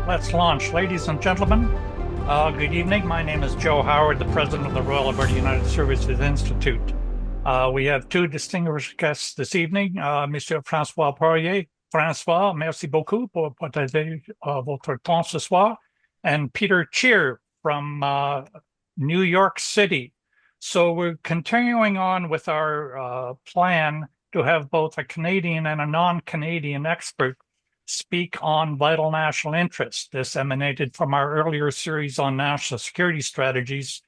Let's launch. Ladies and gentlemen, good evening. My name is Joe Howard, the president of the Royal Alberta United Services Institute. We have two distinguished guests this evening, Monsieur François Poirier. François, merci beaucoup pour partager votre temps ce soir. And Peter Tchir from New York City. So we're continuing on with our plan to have both a Canadian and a non-Canadian expert speak on vital national interest. This emanated from our earlier series on national security strategies,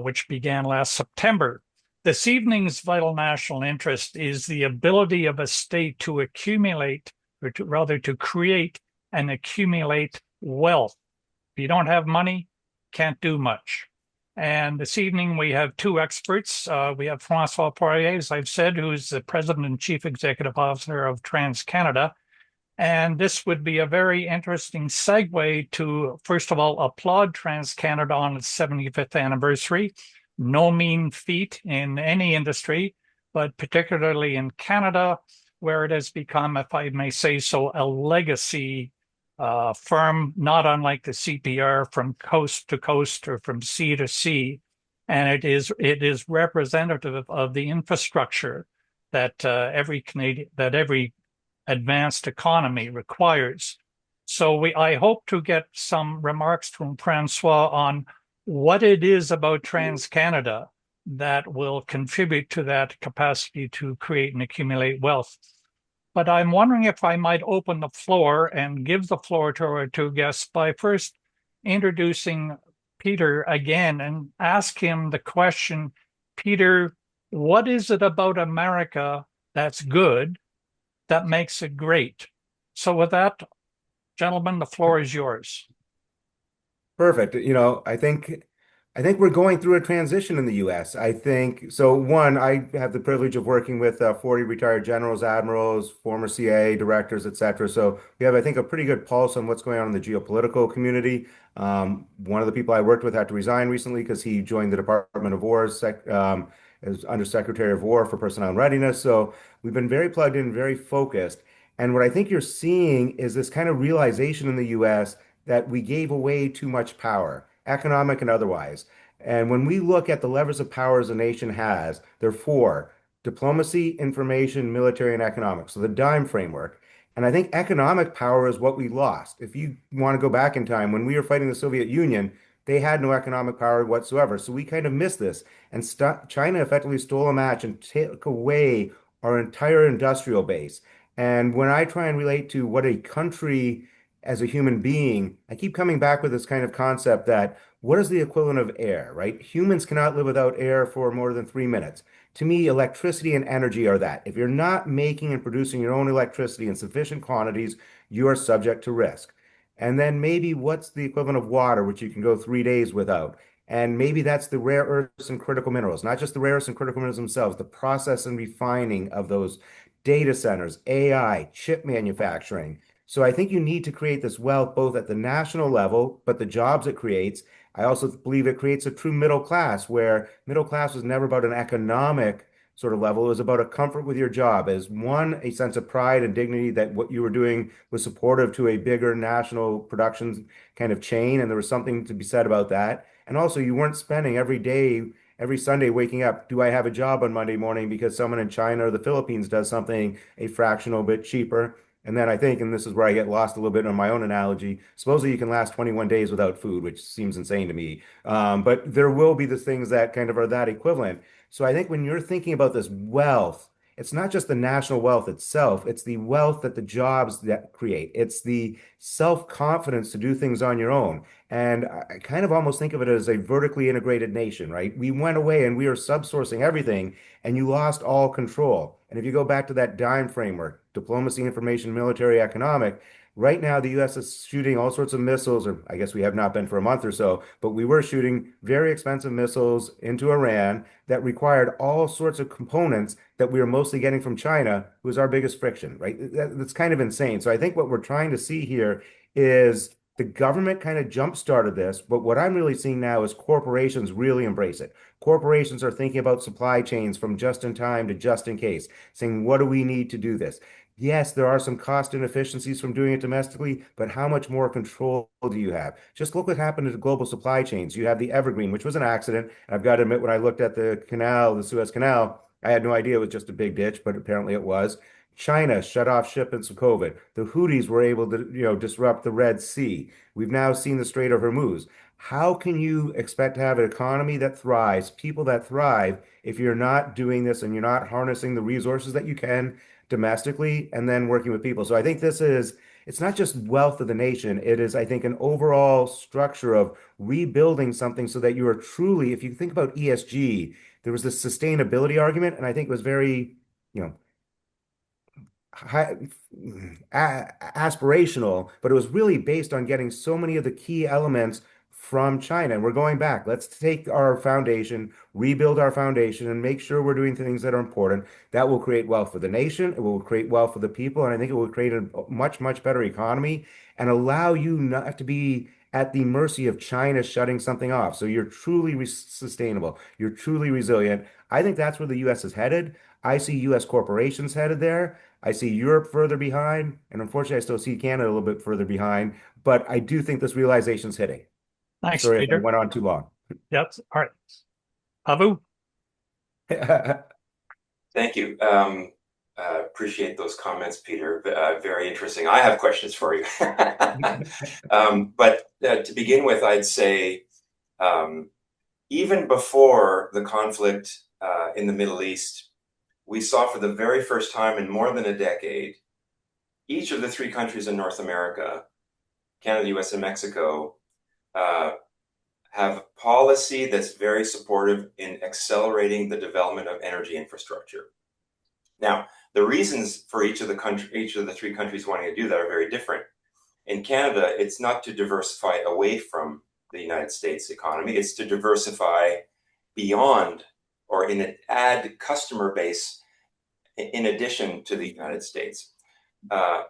which began last September. This evening's vital national interest is the ability of a state to accumulate, or to create and accumulate wealth. If you don't have money, can't do much. And this evening we have two experts. We have François Poirier, as I've said, who's the president and chief executive officer of TransCanada. And this would be a very interesting segue to, first of all, applaud TransCanada on its 75th anniversary. No mean feat in any industry, but particularly in Canada, where it has become, if I may say so, a legacy firm, not unlike the CPR, from coast to coast or from sea to sea. And it is representative of the infrastructure that every advanced economy requires. So I hope to get some remarks from François on what it is about TransCanada that will contribute to that capacity to create and accumulate wealth. But I'm wondering if I might open the floor and give the floor to our two guests by first introducing Peter again and ask him the question, Peter, what is it about America that's good that makes it great? So with that, gentlemen, the floor is yours. Perfect. I think we're going through a transition in the U.S. I think so. One, I have the privilege of working with 40 retired generals, admirals, former CIA directors, et cetera. So we have, I think, a pretty good pulse on what's going on in the geopolitical community. One of the people I worked with had to resign recently because he joined the Department of War as Undersecretary of War for Personnel and Readiness. So we've been very plugged in, very focused. And what I think you're seeing is this kind of realization in the U.S. that we gave away too much power, economic and otherwise. And when we look at the levers of power as a nation has, there are four: diplomacy, information, military, and economic. So the dime framework. And I think economic power is what we lost. If you want to go back in time, when we were fighting the Soviet Union, they had no economic power whatsoever. So we kind of missed this. And China effectively stole a match and took away our entire industrial base. And when I try and relate to what a country as a human being, I keep coming back with this kind of concept that what is the equivalent of air, right? Humans cannot live without air for more than 3 minutes. To me, electricity and energy are that. If you're not making and producing your own electricity in sufficient quantities, you are subject to risk. And then maybe what's the equivalent of water, which you can go 3 days without? And maybe that's the rare earths and critical minerals, not just the rare earths and critical minerals themselves, the process and refining of those data centers, AI, chip manufacturing. So I think you need to create this wealth both at the national level, but the jobs it creates. I also believe it creates a true middle class where middle class was never about an economic sort of level. It was about a comfort with your job as one, a sense of pride and dignity that what you were doing was supportive to a bigger national production kind of chain. And there was something to be said about that. And also you weren't spending every day, every Sunday waking up, do I have a job on Monday morning because someone in China or the Philippines does something a fractional bit cheaper? And then I think, and this is where I get lost a little bit on my own analogy, supposedly you can last 21 days without food, which seems insane to me. But there will be the things that kind of are that equivalent. So I think when you're thinking about this wealth, it's not just the national wealth itself, it's the wealth that the jobs that create. It's the self-confidence to do things on your own. And I kind of almost think of it as a vertically integrated nation, right? We went away and we are subsourcing everything, and you lost all control. And if you go back to that dime framework, diplomacy, information, military, economic, right now the US is shooting all sorts of missiles, or I guess we have not been for a month or so, but we were shooting very expensive missiles into Iran that required all sorts of components that we are mostly getting from China, who is our biggest friction, right? That's kind of insane. So I think what we're trying to see here is The government kind of jump-started this, but what I'm really seeing now is corporations really embrace it. Corporations are thinking about supply chains from just in time to just in case, saying, what do we need to do this? Yes, there are some cost inefficiencies from doing it domestically, but how much more control do you have? Just look what happened to the global supply chains. You have the Evergreen, which was an accident. I've got to admit, when I looked at the canal, the Suez Canal, I had no idea it was just a big ditch, but apparently it was. China shut off shipments of COVID. The Houthis were able to, disrupt the Red Sea. We've now seen the Strait of Hormuz. How can you expect to have an economy that thrives, people that thrive, if you're not doing this and you're not harnessing the resources that you can domestically and then working with people? So I think it's not just wealth of the nation. It is, I think, an overall structure of rebuilding something so that you are truly, if you think about ESG, there was this sustainability argument, and I think it was very, you know, high, aspirational, but it was really based on getting so many of the key elements from China. And we're going back. Let's take our foundation, rebuild our foundation, and make sure we're doing things that are important. That will create wealth for the nation. It will create wealth for the people. And I think it will create a much, much better economy and allow you not to be at the mercy of China shutting something off. So you're truly sustainable. You're truly resilient. I think that's where the US is headed. I see US corporations headed there. I see Europe further behind, and unfortunately, I still see Canada a little bit further behind. But I do think this realization's hitting. Thanks, Sorry if I Peter. went on too long. Yes. All right. Abu? Thank you. Appreciate those comments, Peter. Very interesting. I have questions for you. But to begin with, I'd say even before the conflict in the Middle East, we saw for the very first time in more than a decade, each of the three countries in North America, Canada, US, and Mexico, have policy that's very supportive in accelerating the development of energy infrastructure. Now, the reasons for each of the three countries wanting to do that are very different. In Canada, it's not to diversify away from the United States economy, it's to diversify beyond or add customer base in addition to the United States.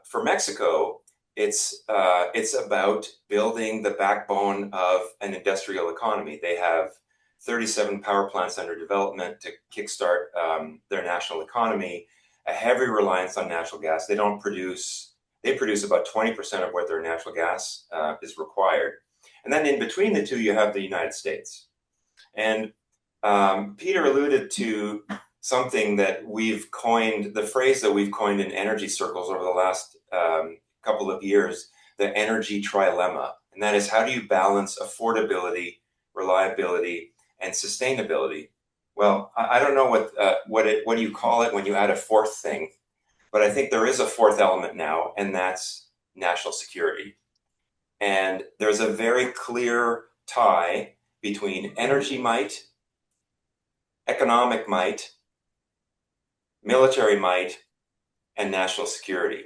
For Mexico, it's about building the backbone of an industrial economy. They have 37 power plants under development to kickstart their national economy, a heavy reliance on natural gas. They produce about 20% of what their natural gas is required. And then in between the two, you have the United States. And Peter alluded to something that we've coined, the phrase that we've coined in energy circles over the last couple of years, the energy trilemma. And that is, how do you balance affordability, reliability, and sustainability? Well, I don't know what do you call it when you add a fourth thing, but I think there is a fourth element now, and that's national security. And there's a very clear tie between energy might, economic might, military might, and national security.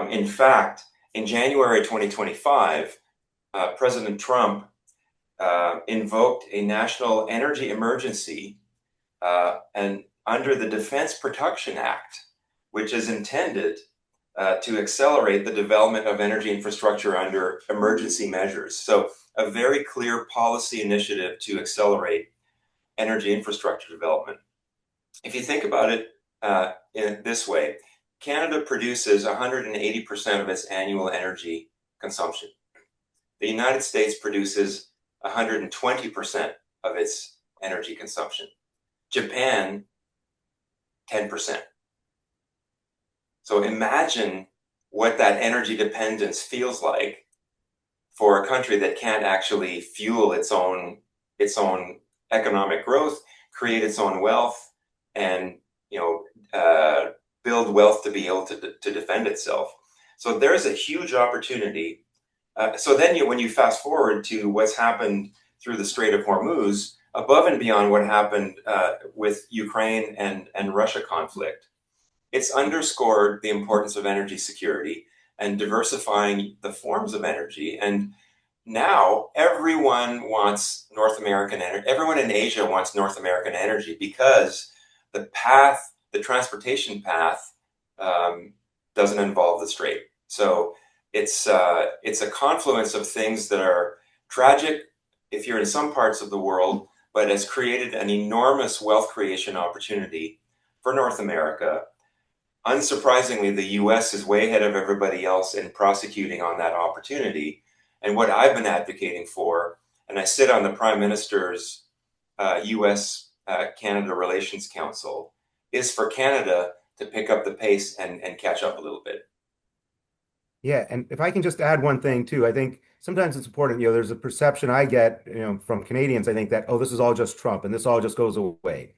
In fact, in January 2025, President Trump invoked a national energy emergency and under the Defense Production Act, which is intended to accelerate the development of energy infrastructure under emergency measures. So a very clear policy initiative to accelerate energy infrastructure development. If you think about it in this way, Canada produces 180% of its annual energy consumption. The United States produces 120% of its energy consumption. Japan, 10%. So imagine what that energy dependence feels like for a country that can't actually fuel its own economic growth, create its own wealth, and build wealth to be able to defend itself. So there's a huge opportunity. So then when you fast forward to what's happened through the Strait of Hormuz, above and beyond what happened with Ukraine and Russia conflict, it's underscored the importance of energy security and diversifying the forms of energy. And now everyone wants North American energy. Everyone in Asia wants North American energy because the transportation path doesn't involve the strait. So it's a confluence of things that are tragic if you're in some parts of the world, but has created an enormous wealth creation opportunity for North America. Unsurprisingly, the US is way ahead of everybody else in prosecuting on that opportunity. And what I've been advocating for, and I sit on the Prime Minister's US Canada Relations Council, is for Canada to pick up the pace and catch up a little bit. Yeah, and if I can just add one thing too, I think sometimes it's important, there's a perception I get, from Canadians, I think that, oh, this is all just Trump and this all just goes away.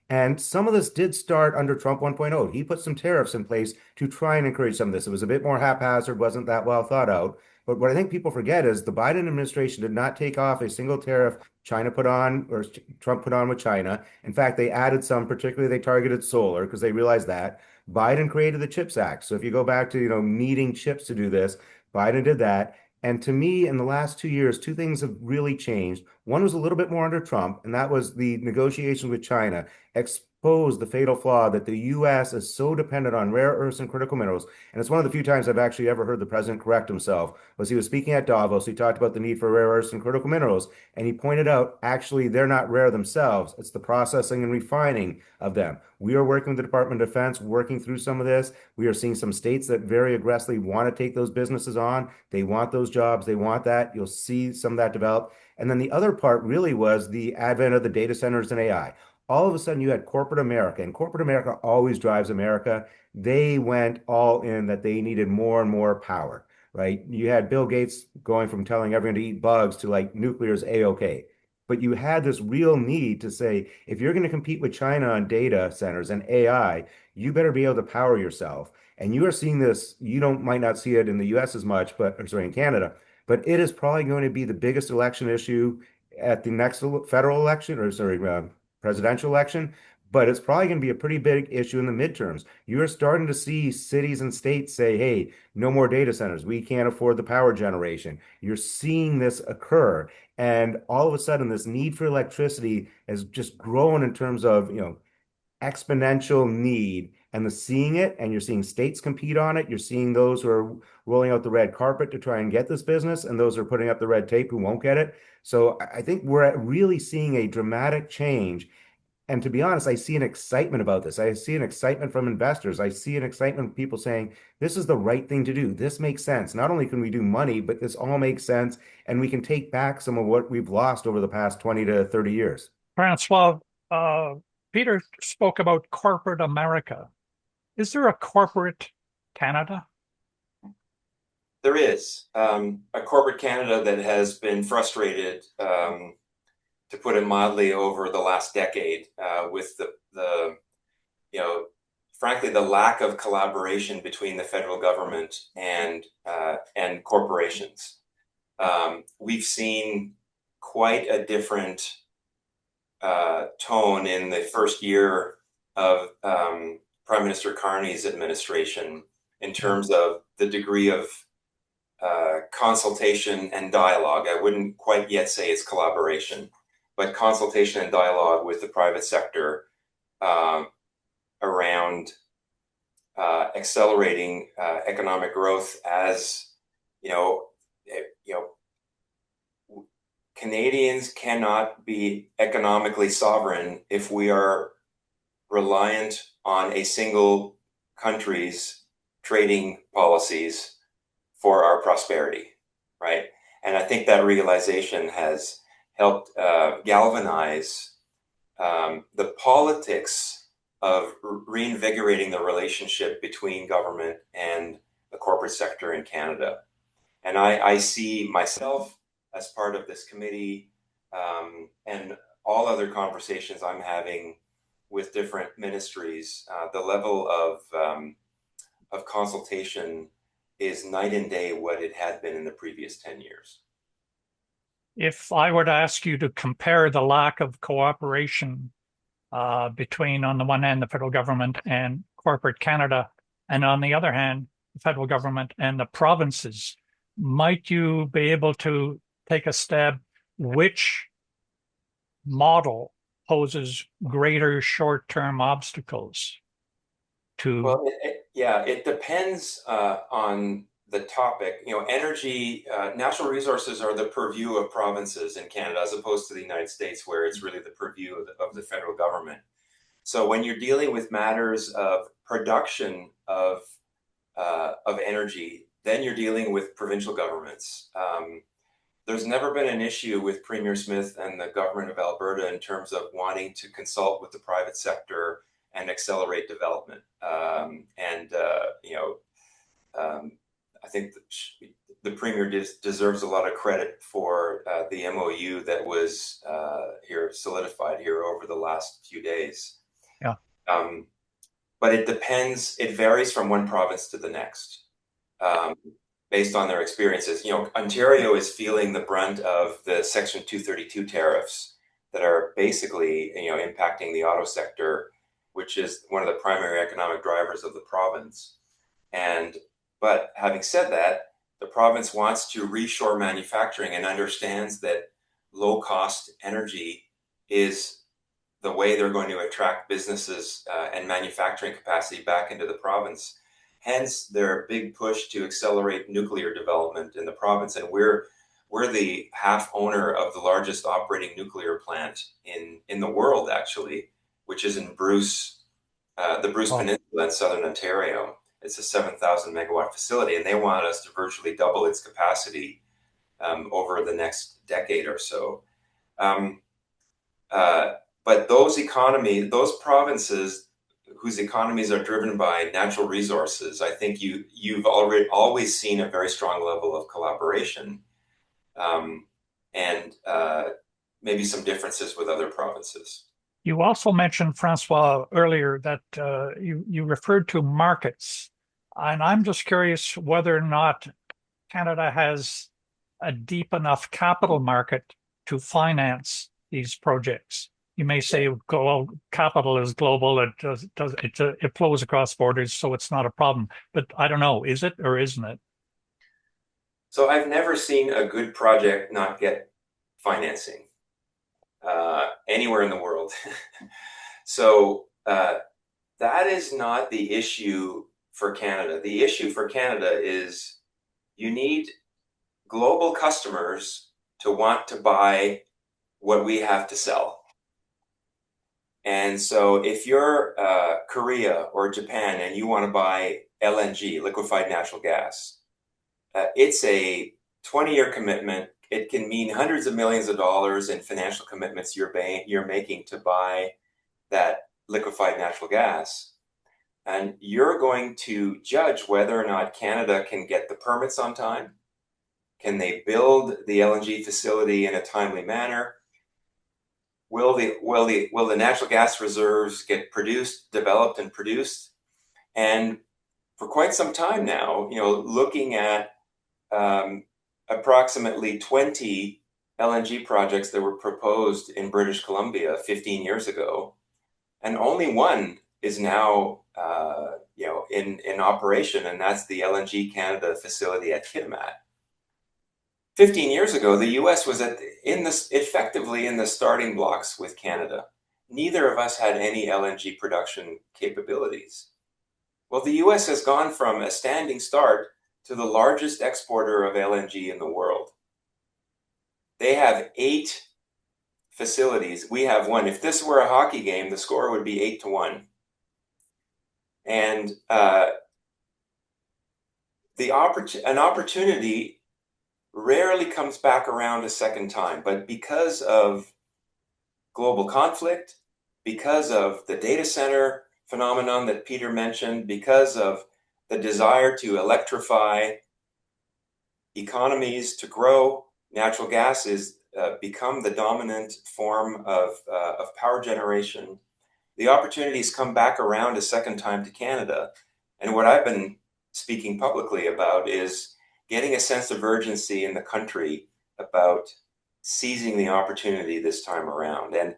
And some of this did start under Trump 1.0. He put some tariffs in place to try and encourage some of this. It was a bit more haphazard, wasn't that well thought out. But what I think people forget is the Biden administration did not take off a single tariff China put on or Trump put on with China. In fact, they added some, particularly they targeted solar because they realized that. Biden created the CHIPS Act. So if you go back to, needing chips to do this, Biden did that. And to me, in the last 2 years, two things have really changed. One was a little bit more under Trump, and that was the negotiations with China exposed the fatal flaw that the U.S. is so dependent on rare earths and critical minerals. And it's one of the few times I've actually ever heard the president correct himself, was he was speaking at Davos. He talked about the need for rare earths and critical minerals, and he pointed out, actually, they're not rare themselves. It's the processing and refining of them. We are working with the Department of Defense, working through some of this. We are seeing some states that very aggressively want to take those businesses on. They want those jobs. They want that. You'll see some of that develop. And then the other part really was the advent of the data centers and AI. All of a sudden, you had corporate America, and corporate America always drives America. They went all in that they needed more and more power, right? You had Bill Gates going from telling everyone to eat bugs to like nuclear is A-OK. But you had this real need to say, if you're going to compete with China on data centers and AI, you better be able to power yourself. And you are seeing this, you don't might not see it in the US as much, but or sorry, in Canada, but it is probably going to be the biggest election issue at the next federal election, or sorry, presidential election. But it's probably going to be a pretty big issue in the midterms. You're starting to see cities and states say, hey, no more data centers. We can't afford the power generation. You're seeing this occur. And all of a sudden, this need for electricity has just grown in terms of, exponential need, and the seeing it, and you're seeing states compete on it. You're seeing those who are rolling out the red carpet to try and get this business, and those who are putting up the red tape who won't get it. So I think we're really seeing a dramatic change. And to be honest, I see an excitement about this. I see an excitement from investors. I see an excitement from people saying, this is the right thing to do. This makes sense. Not only can we do money, but this all makes sense. And we can take back some of what we've lost over the past 20 to 30 years. Francois, Peter spoke about corporate America. Is there a corporate Canada? There is a corporate Canada that has been frustrated, to put it mildly, over the last decade with frankly, the lack of collaboration between the federal government and corporations. We've seen quite a different tone in the first year of Prime Minister Carney's administration in terms of the degree of consultation and dialogue. I wouldn't quite yet say it's collaboration, but consultation and dialogue with the private sector around accelerating economic growth. As you know, Canadians cannot be economically sovereign if we are reliant on a single country's trading policies for our prosperity, right? And I think that realization has helped galvanize the politics of reinvigorating the relationship between government and the corporate sector in Canada. And I see myself as part of this committee and all other conversations I'm having with different ministries, the level of consultation is night and day what it had been in the previous 10 years. If I were to ask you to compare the lack of cooperation between, on the one hand, the federal government and corporate Canada, and on the other hand, the federal government and the provinces, might you be able to take a stab which model poses greater short-term obstacles to? Well, it depends on the topic, energy, natural resources are the purview of provinces in Canada, as opposed to the United States, where it's really the purview of the federal government. So when you're dealing with matters of production of energy, then you're dealing with provincial governments. There's never been an issue with Premier Smith and the government of Alberta in terms of wanting to consult with the private sector and accelerate development. I think the Premier deserves a lot of credit for the MOU that was solidified here over the last few days. Yeah. But it depends, it varies from one province to the next, based on their experiences. Ontario is feeling the brunt of the Section 232 tariffs that are basically, impacting the auto sector, which is one of the primary economic drivers of the province. But having said that, the province wants to reshore manufacturing and understands that low-cost energy is the way they're going to attract businesses and manufacturing capacity back into the province. Hence, their big push to accelerate nuclear development in the province. And we're the half owner of the largest operating nuclear plant in the world, actually, which is in the Bruce Peninsula in southern Ontario. It's a 7,000 megawatt facility, and they want us to virtually double its capacity over the next decade or so. But those provinces whose economies are driven by natural resources, I think you've always seen a very strong level of collaboration, and maybe some differences with other provinces. You also mentioned, Francois, earlier that you referred to markets. And I'm just curious whether or not Canada has a deep enough capital market to finance these projects. You may say capital is global, it flows across borders, so it's not a problem. But I don't know, is it or isn't it? So I've never seen a good project not get financing anywhere in the world. So that is not the issue for Canada. The issue for Canada is you need global customers to want to buy what we have to sell. And so if you're Korea or Japan and you want to buy LNG, liquefied natural gas, it's a 20-year commitment. It can mean hundreds of millions of dollars in financial commitments you're making to buy that liquefied natural gas. And you're going to judge whether or not Canada can get the permits on time. Can they build the LNG facility in a timely manner? Will the natural gas reserves get developed and produced? And for quite some time now, looking at approximately 20 LNG projects that were proposed in British Columbia 15 years ago, and only one is now in operation, and that's the LNG Canada facility at Kitimat. 15 years ago, the U.S. was effectively in the starting blocks with Canada. Neither of us had any LNG production capabilities. Well, the U.S. has gone from a standing start to the largest exporter of LNG in the world. They have 8 facilities. We have 1. If this were a hockey game, the score would be 8-1. And an opportunity rarely comes back around a second time. But because of global conflict, because of the data center phenomenon that Peter mentioned, because of the desire to electrify economies to grow, natural gas has become the dominant form of power generation. The opportunities come back around a second time to Canada. And what I've been speaking publicly about is getting a sense of urgency in the country about seizing the opportunity this time around. And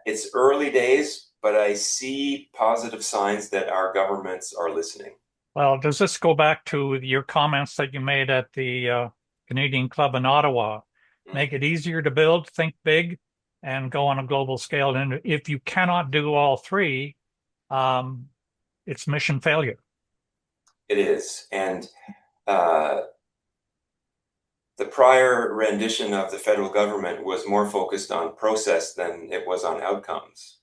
it's early days, but I see positive signs that our governments are listening. Well, does this go back to your comments that you made at the Canadian Club in Ottawa? Make it easier to build, think big, and go on a global scale. And if you cannot do all three, it's mission failure. It is. And the prior rendition of the federal government was more focused on process than it was on outcomes.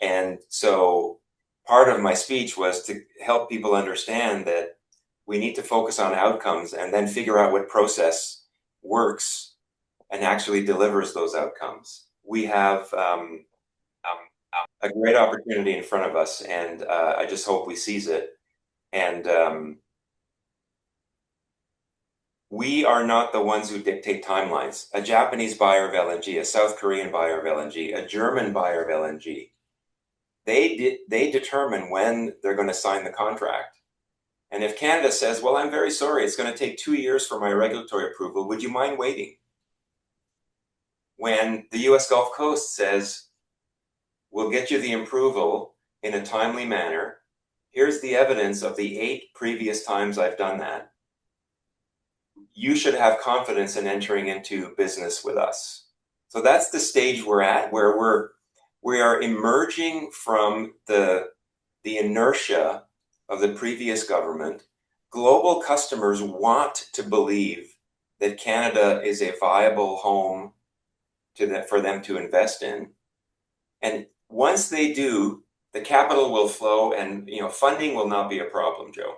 And so part of my speech was to help people understand that we need to focus on outcomes and then figure out what process works and actually delivers those outcomes. We have a great opportunity in front of us, and I just hope we seize it. And we are not the ones who dictate timelines. A Japanese buyer of LNG, a South Korean buyer of LNG, a German buyer of LNG, they determine when they're going to sign the contract. And if Canada says, well, I'm very sorry, it's going to take 2 years for my regulatory approval, would you mind waiting? When the US Gulf Coast says, we'll get you the approval in a timely manner, here's the evidence of the 8 previous times I've done that, you should have confidence in entering into business with us. So that's the stage we're at, where we are emerging from the inertia of the previous government. Global customers want to believe that Canada is a viable home for them to invest in. And once they do, the capital will flow, and funding will not be a problem, Joe.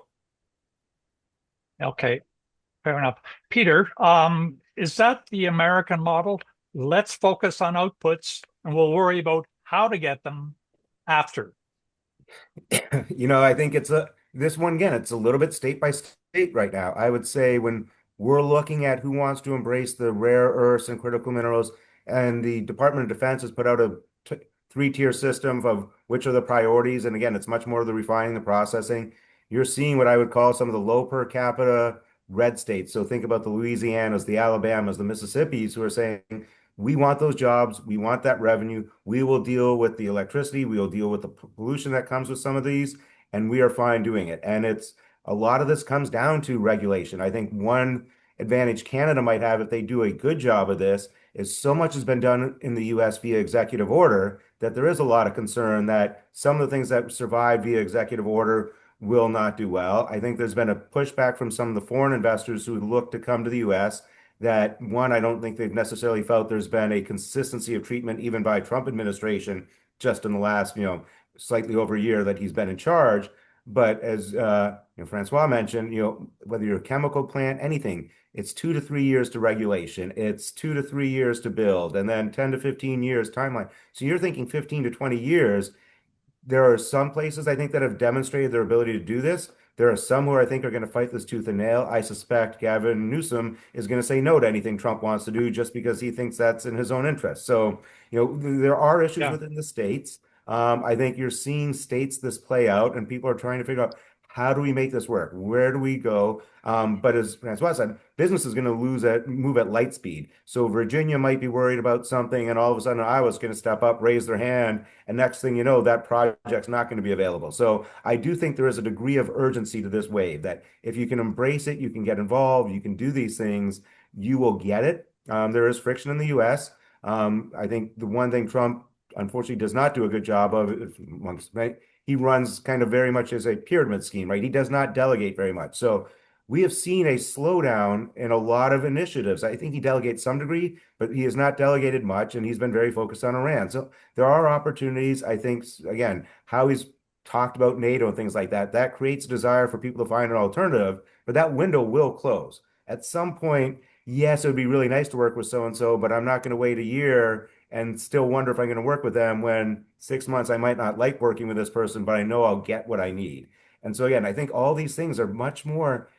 Okay, fair enough. Peter, is that the American model? Let's focus on outputs and we'll worry about how to get them after. I think this one again, it's a little bit state by state right now. I would say when we're looking at who wants to embrace the rare earths and critical minerals, and the Department of Defense has put out a three-tier system of which are the priorities. And again, it's much more the refining, the processing. You're seeing what I would call some of the low per capita red states. So think about the Louisianas, the Alabamas, the Mississippis who are saying, we want those jobs. We want that revenue. We will deal with the electricity. We will deal with the pollution that comes with some of these, and we are fine doing it. And a lot of this comes down to regulation. I think one advantage Canada might have if they do a good job of this is so much has been done in the US via executive order that there is a lot of concern that some of the things that survive via executive order will not do well. I think there's been a pushback from some of the foreign investors who look to come to the US that one, I don't think they've necessarily felt there's been a consistency of treatment even by Trump administration just in the last, slightly over a year that he's been in charge. But as Francois mentioned, whether you're a chemical plant, anything, it's 2 to 3 years to regulation. It's 2 to 3 years to build, and then 10 to 15 years timeline. So you're thinking 15 to 20 years. There are some places I think that have demonstrated their ability to do this. There are some who I think are going to fight this tooth and nail. I suspect Gavin Newsom is going to say no to anything Trump wants to do just because he thinks that's in his own interest. So, there are issues within the states. I think you're seeing states this play out, and people are trying to figure out how do we make this work? Where do we go? But as Francois said, business is going to move at light speed. So Virginia might be worried about something, and all of a sudden Iowa's going to step up, raise their hand, and next thing you know, that project's not going to be available. So I do think there is a degree of urgency to this wave that if you can embrace it, you can get involved, you can do these things, you will get it. There is friction in the U.S. I think the one thing Trump unfortunately does not do a good job of, right? He runs kind of very much as a pyramid scheme, right? He does not delegate very much. So we have seen a slowdown in a lot of initiatives. I think he delegates some degree, but he has not delegated much, and he's been very focused on Iran. So there are opportunities. I think, again, how he's talked about NATO and things like that, that creates a desire for people to find an alternative, but that window will close. At some point, yes, it would be really nice to work with so-and-so, but I'm not going to wait a year and still wonder if I'm going to work with them when 6 months I might not like working with this person, but I know I'll get what I need. And so again, I think all these things are much more,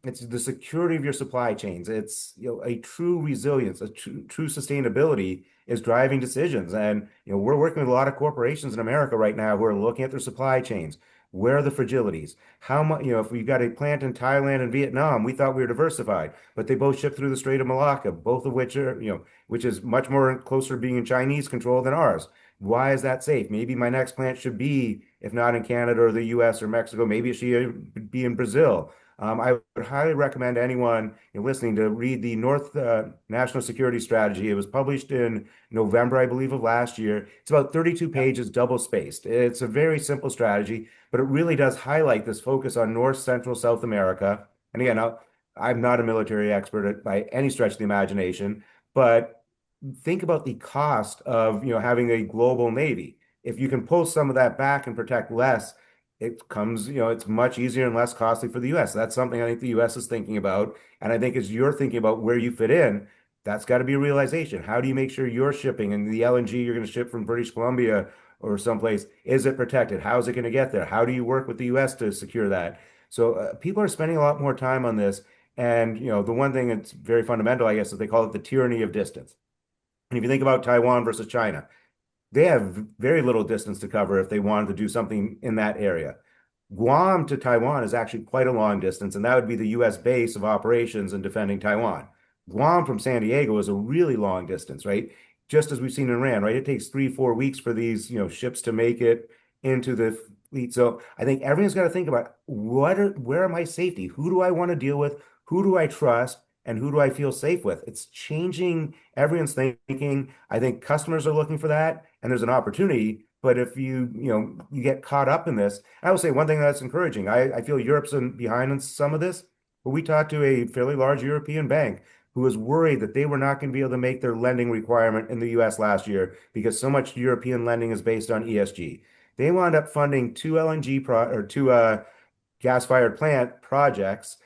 it's the security of your supply chains. It's, a true resilience, a true sustainability is driving decisions. And, we're working with a lot of corporations in America right now who are looking at their supply chains. Where are the fragilities? How much, if we've got a plant in Thailand and Vietnam, we thought we were diversified, but they both ship through the Strait of Malacca, both of which are, which is much more closer being in Chinese control than ours. Why is that safe? Maybe my next plant should be, if not in Canada or the US or Mexico, maybe it should be in Brazil. I would highly recommend anyone listening to read the North National Security Strategy. It was published in November, I believe, of last year. It's about 32 pages, double spaced. It's a very simple strategy, but it really does highlight this focus on North, Central, South America. And again, I'm not a military expert by any stretch of the imagination, but think about the cost of having a global navy. If you can pull some of that back and protect less, it comes, it's much easier and less costly for the US. That's something I think the US is thinking about. And I think as you're thinking about where you fit in, that's got to be a realization. How do you make sure you're shipping and the LNG you're going to ship from British Columbia or someplace, is it protected? How is it going to get there? How do you work with the US to secure that? So people are spending a lot more time on this. And, the one thing that's very fundamental, I guess, is they call it the tyranny of distance. And if you think about Taiwan versus China, they have very little distance to cover if they wanted to do something in that area. Guam to Taiwan is actually quite a long distance, and that would be the US base of operations in defending Taiwan. Guam from San Diego is a really long distance, right? Just as we've seen in Iran, right? It takes 3, 4 weeks for these, ships to make it into the fleet. So I think everyone's got to think about where are my safety? Who do I want to deal with? Who do I trust? And who do I feel safe with? It's changing everyone's thinking. I think customers are looking for that, and there's an opportunity. But if you get caught up in this, I will say one thing that's encouraging. I feel Europe's behind on some of this, but we talked to a fairly large European bank who was worried that they were not going to be able to make their lending requirement in the US last year because so much European lending is based on ESG. They wound up funding two gas-fired plant projects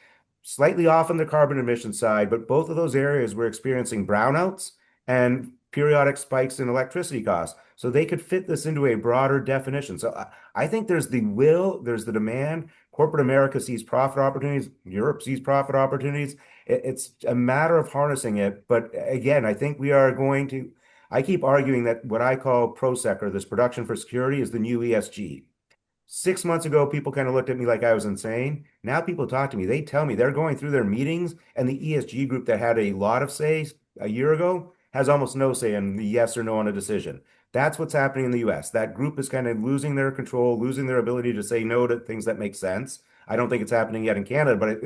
slightly off on the carbon emission side, but both of those areas were experiencing brownouts and periodic spikes in electricity costs. So they could fit this into a broader definition. So I think there's the will, there's the demand. Corporate America sees profit opportunities. Europe sees profit opportunities. It's a matter of harnessing it. But again, I think I keep arguing that what I call ProSec, or this production for security, is the new ESG. 6 months ago, people kind of looked at me like I was insane. Now people talk to me. They tell me they're going through their meetings, and the ESG group that had a lot of say a year ago has almost no say in the yes or no on a decision. That's what's happening in the US. That group is kind of losing their control, losing their ability to say no to things that make sense. I don't think it's happening yet in Canada, but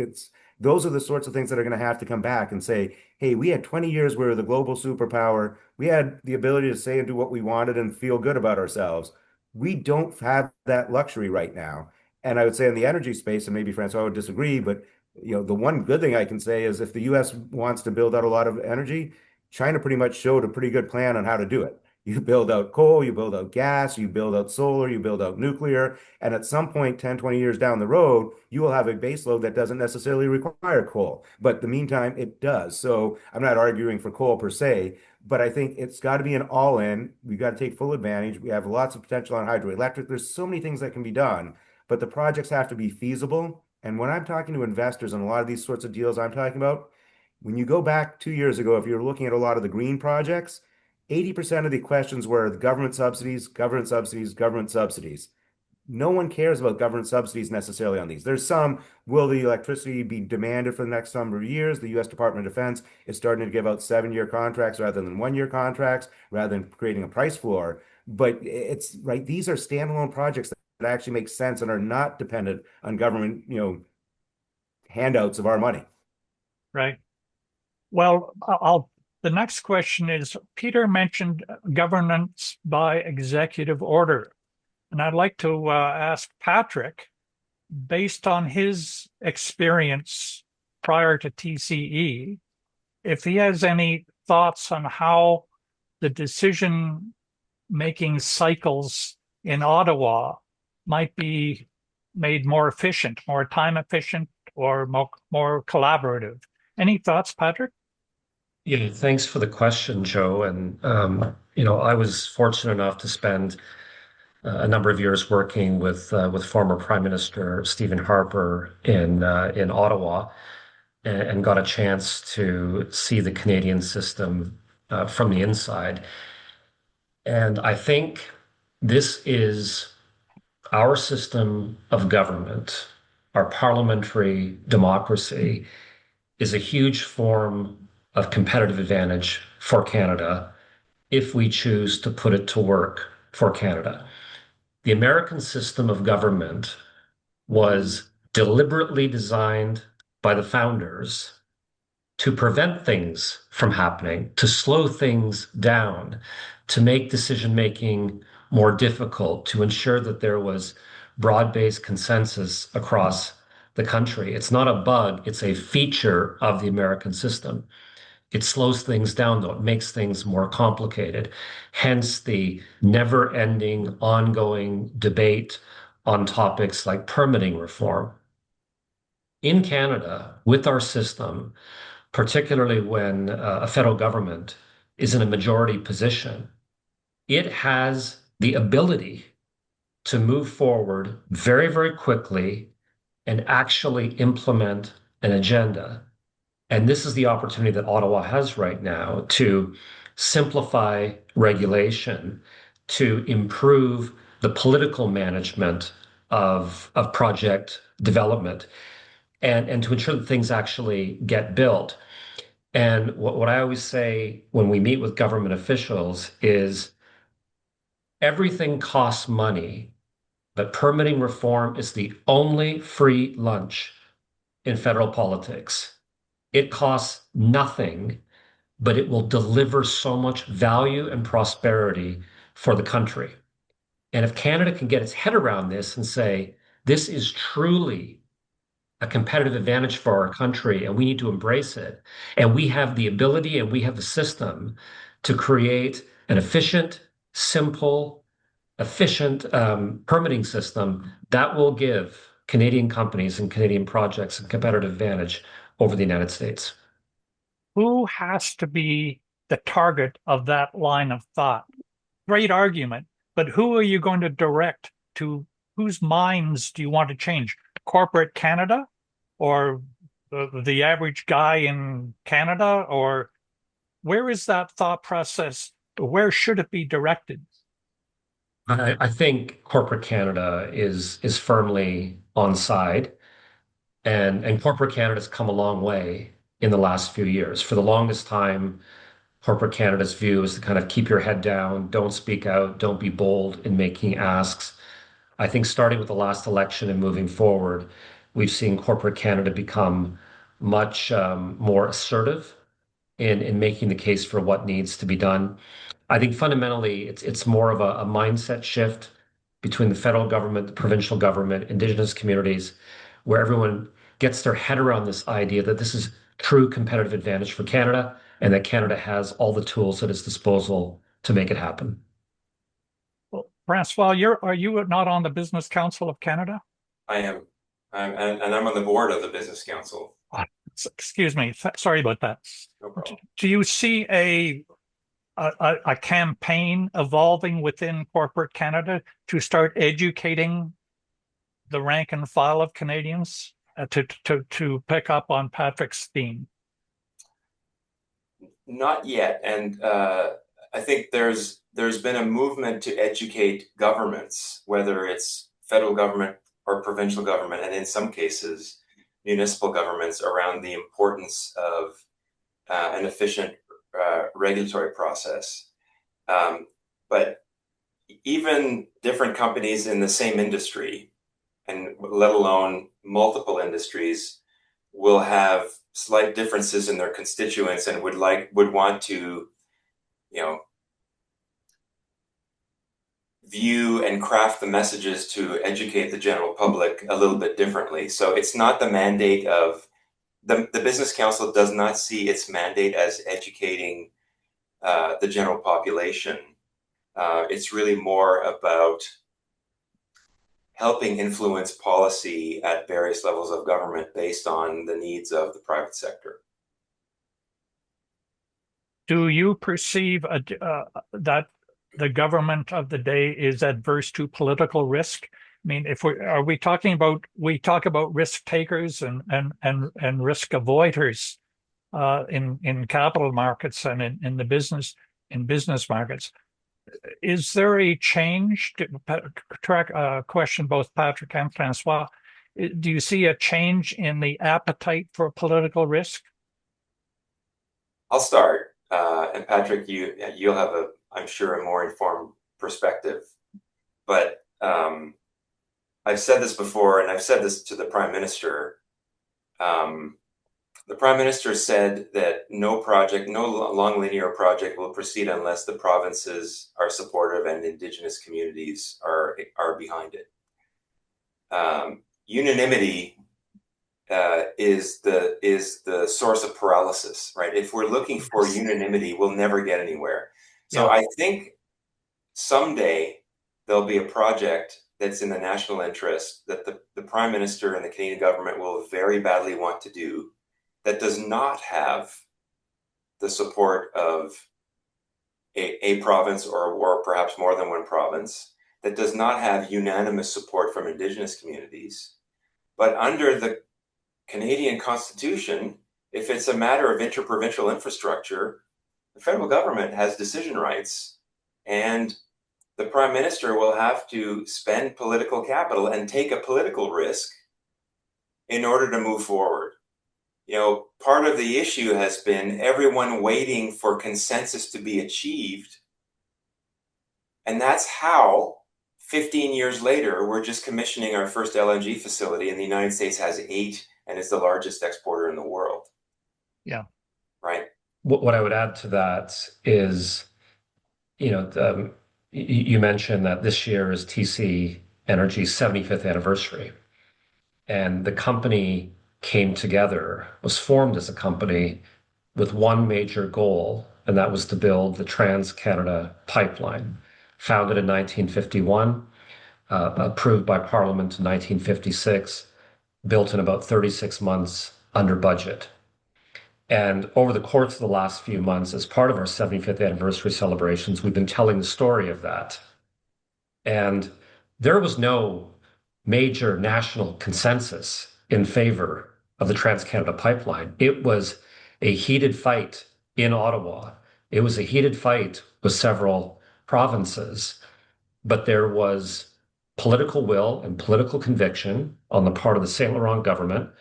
those are the sorts of things that are going to have to come back and say, hey, we had 20 years where the global superpower, we had the ability to say and do what we wanted and feel good about ourselves. We don't have that luxury right now. And I would say in the energy space, and maybe Francois would disagree, but the one good thing I can say is if the US wants to build out a lot of energy, China pretty much showed a pretty good plan on how to do it. You build out coal, you build out gas, you build out solar, you build out nuclear, and at some point, 10, 20 years down the road, you will have a baseload that doesn't necessarily require coal. But in the meantime, it does. So I'm not arguing for coal per se, but I think it's got to be an all-in. We've got to take full advantage. We have lots of potential on hydroelectric. There's so many things that can be done, but the projects have to be feasible. And when I'm talking to investors on a lot of these sorts of deals I'm talking about, when you go back 2 years ago, if you're looking at a lot of the green projects, 80% of the questions were the government subsidies, government subsidies, government subsidies. No one cares about government subsidies necessarily on these. There's some, will the electricity be demanded for the next number of years? The US Department of Defense is starting to give out 7-year contracts rather than 1-year contracts, rather than creating a price floor. But it's right, these are standalone projects that actually make sense and are not dependent on government, handouts of our money. Right. Well, the next question is, Peter mentioned governance by executive order. And I'd like to ask Patrick, based on his experience prior to TCE, if he has any thoughts on how the decision-making cycles in Ottawa might be made more efficient, more time efficient, or more collaborative. Any thoughts, Patrick? Yeah, thanks for the question, Joe. And I was fortunate enough to spend a number of years working with former Prime Minister Stephen Harper in Ottawa, and got a chance to see the Canadian system from the inside. And I think this is our system of government, our parliamentary democracy, is a huge form of competitive advantage for Canada if we choose to put it to work for Canada. The American system of government was deliberately designed by the founders to prevent things from happening, to slow things down, to make decision making more difficult, to ensure that there was broad-based consensus across the country. It's not a bug, it's a feature of the American system. It slows things down, though. It makes things more complicated. Hence the never-ending, ongoing debate on topics like permitting reform. In Canada, with our system, particularly when a federal government is in a majority position, it has the ability to move forward very, very quickly and actually implement an agenda. And this is the opportunity that Ottawa has right now to simplify regulation, to improve the political management of project development, and to ensure that things actually get built. And what I always say when we meet with government officials is everything costs money, but permitting reform is the only free lunch in federal politics. It costs nothing, but it will deliver so much value and prosperity for the country. And if Canada can get its head around this and say, this is truly a competitive advantage for our country and we need to embrace it, and we have the ability and we have the system to create an efficient, simple, efficient permitting system that will give Canadian companies and Canadian projects a competitive advantage over the United States. Who has to be the target of that line of thought? Great argument, but who are you going to direct to? Whose minds do you want to change? Corporate Canada or the average guy in Canada? Or where is that thought process? Where should it be directed? I think corporate Canada is firmly on side, and corporate Canada's come a long way in the last few years. For the longest time, corporate Canada's view is to kind of keep your head down, don't speak out, don't be bold in making asks. I think starting with the last election and moving forward, we've seen corporate Canada become much more assertive in making the case for what needs to be done. I think fundamentally it's more of a mindset shift between the federal government, the provincial government, Indigenous communities, where everyone gets their head around this idea that this is true competitive advantage for Canada and that Canada has all the tools at its disposal to make it happen. Well, Francois, are you not on the Business Council of Canada? I am. And I'm on the board of the Business Council. Excuse me. Sorry about that. No problem. Do you see a campaign evolving within corporate Canada to start educating the rank and file of Canadians to pick up on Patrick's theme? Not yet. And I think there's been a movement to educate governments, whether it's federal government or provincial government, and in some cases, municipal governments, around the importance of an efficient regulatory process. But even different companies in the same industry, and let alone multiple industries, will have slight differences in their constituents and would want to, view and craft the messages to educate the general public a little bit differently. So it's not the mandate of the Business Council does not see its mandate as educating the general population. It's really more about helping influence policy at various levels of government based on the needs of the private sector. Do you perceive that the government of the day is adverse to political risk? I mean, we talk about risk takers and risk avoiders in capital markets and in business markets. Is there a change to question both Patrick and Francois? Do you see a change in the appetite for political risk? I'll start, and Patrick, you'll have I'm sure, a more informed perspective. But I I've said this before, and I've said this to the Prime Minister. The Prime Minister said that no long linear project will proceed unless the provinces are supportive and Indigenous communities are behind it. Unanimity is the source of paralysis, right? If we're looking for unanimity, we'll never get anywhere. So I think someday there'll be a project that's in the national interest that the Prime Minister and the Canadian government will very badly want to do, that does not have the support of a province or perhaps more than one province, that does not have unanimous support from Indigenous communities. But under the Canadian Constitution, if it's a matter of interprovincial infrastructure, the federal government has decision rights, and the Prime Minister will have to spend political capital and take a political risk in order to move forward. Part of the issue has been everyone waiting for consensus to be achieved. And that's how 15 years later, we're just commissioning our first LNG facility, and the United States has 8 and is the largest exporter in the world. Yeah. Right. What I would add to that is, you mentioned that this year is TC Energy's 75th anniversary. And the company was formed as a company with one major goal, and that was to build the Trans-Canada Pipeline, founded in 1951, approved by Parliament in 1956, built in about 36 months under budget. And over the course of the last few months, as part of our 75th anniversary celebrations, we've been telling the story of that. And there was no major national consensus in favor of the Trans-Canada Pipeline. It was a heated fight in Ottawa. It was a heated fight with several provinces, but there was political will and political conviction on the part of the St. Laurent government,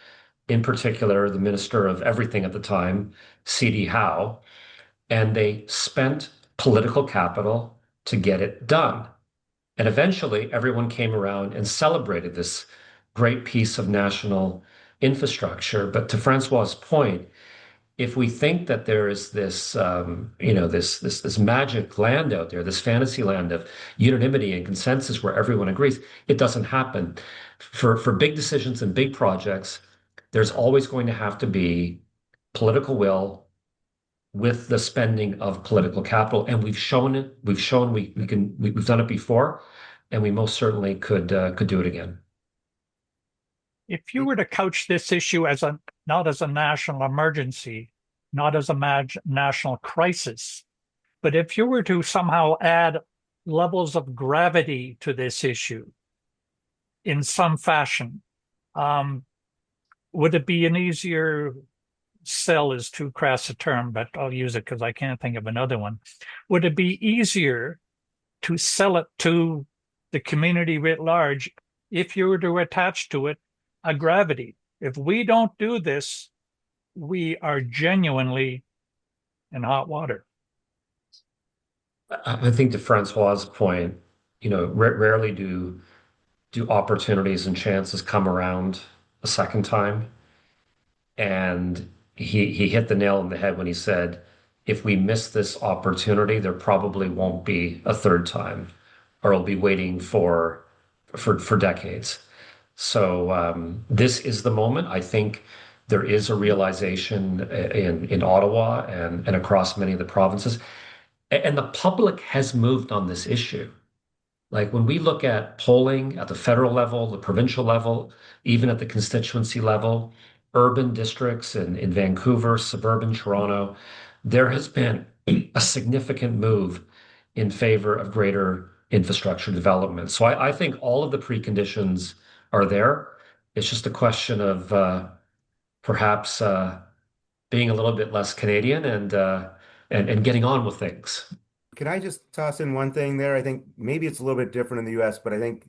in particular, the Minister of Everything at the time, C.D. Howe, and they spent political capital to get it done. And eventually, everyone came around and celebrated this great piece of national infrastructure. But to Francois's point, if we think that there is this, this magic land out there, this fantasy land of unanimity and consensus where everyone agrees, it doesn't happen. For big decisions and big projects, there's always going to have to be political will with the spending of political capital, and we've shown it. We've shown we've done it before, and we most certainly could do it again. If you were to couch this issue not as a national emergency, not as a national crisis, but if you were to somehow add levels of gravity to this issue in some fashion, would it be an easier sell is too crass a term, but I'll use it because I can't think of another one. Would it be easier to sell it to the community writ large if you were to attach to it a gravity? If we don't do this, we are genuinely in hot water. I think to Francois's point, rarely do opportunities and chances come around a second time. And he hit the nail on the head when he said, if we miss this opportunity, there probably won't be a third time, or we'll be waiting for decades. So this is the moment. I think there is a realization in Ottawa and across many of the provinces. And the public has moved on this issue. Like when we look at polling at the federal level, the provincial level, even at the constituency level, urban districts in Vancouver, suburban Toronto, there has been a significant move in favor of greater infrastructure development. So I think all of the preconditions are there. It's just a question of perhaps being a little bit less Canadian and getting on with things. Can I just toss in one thing there? I think maybe it's a little bit different in the US, but I think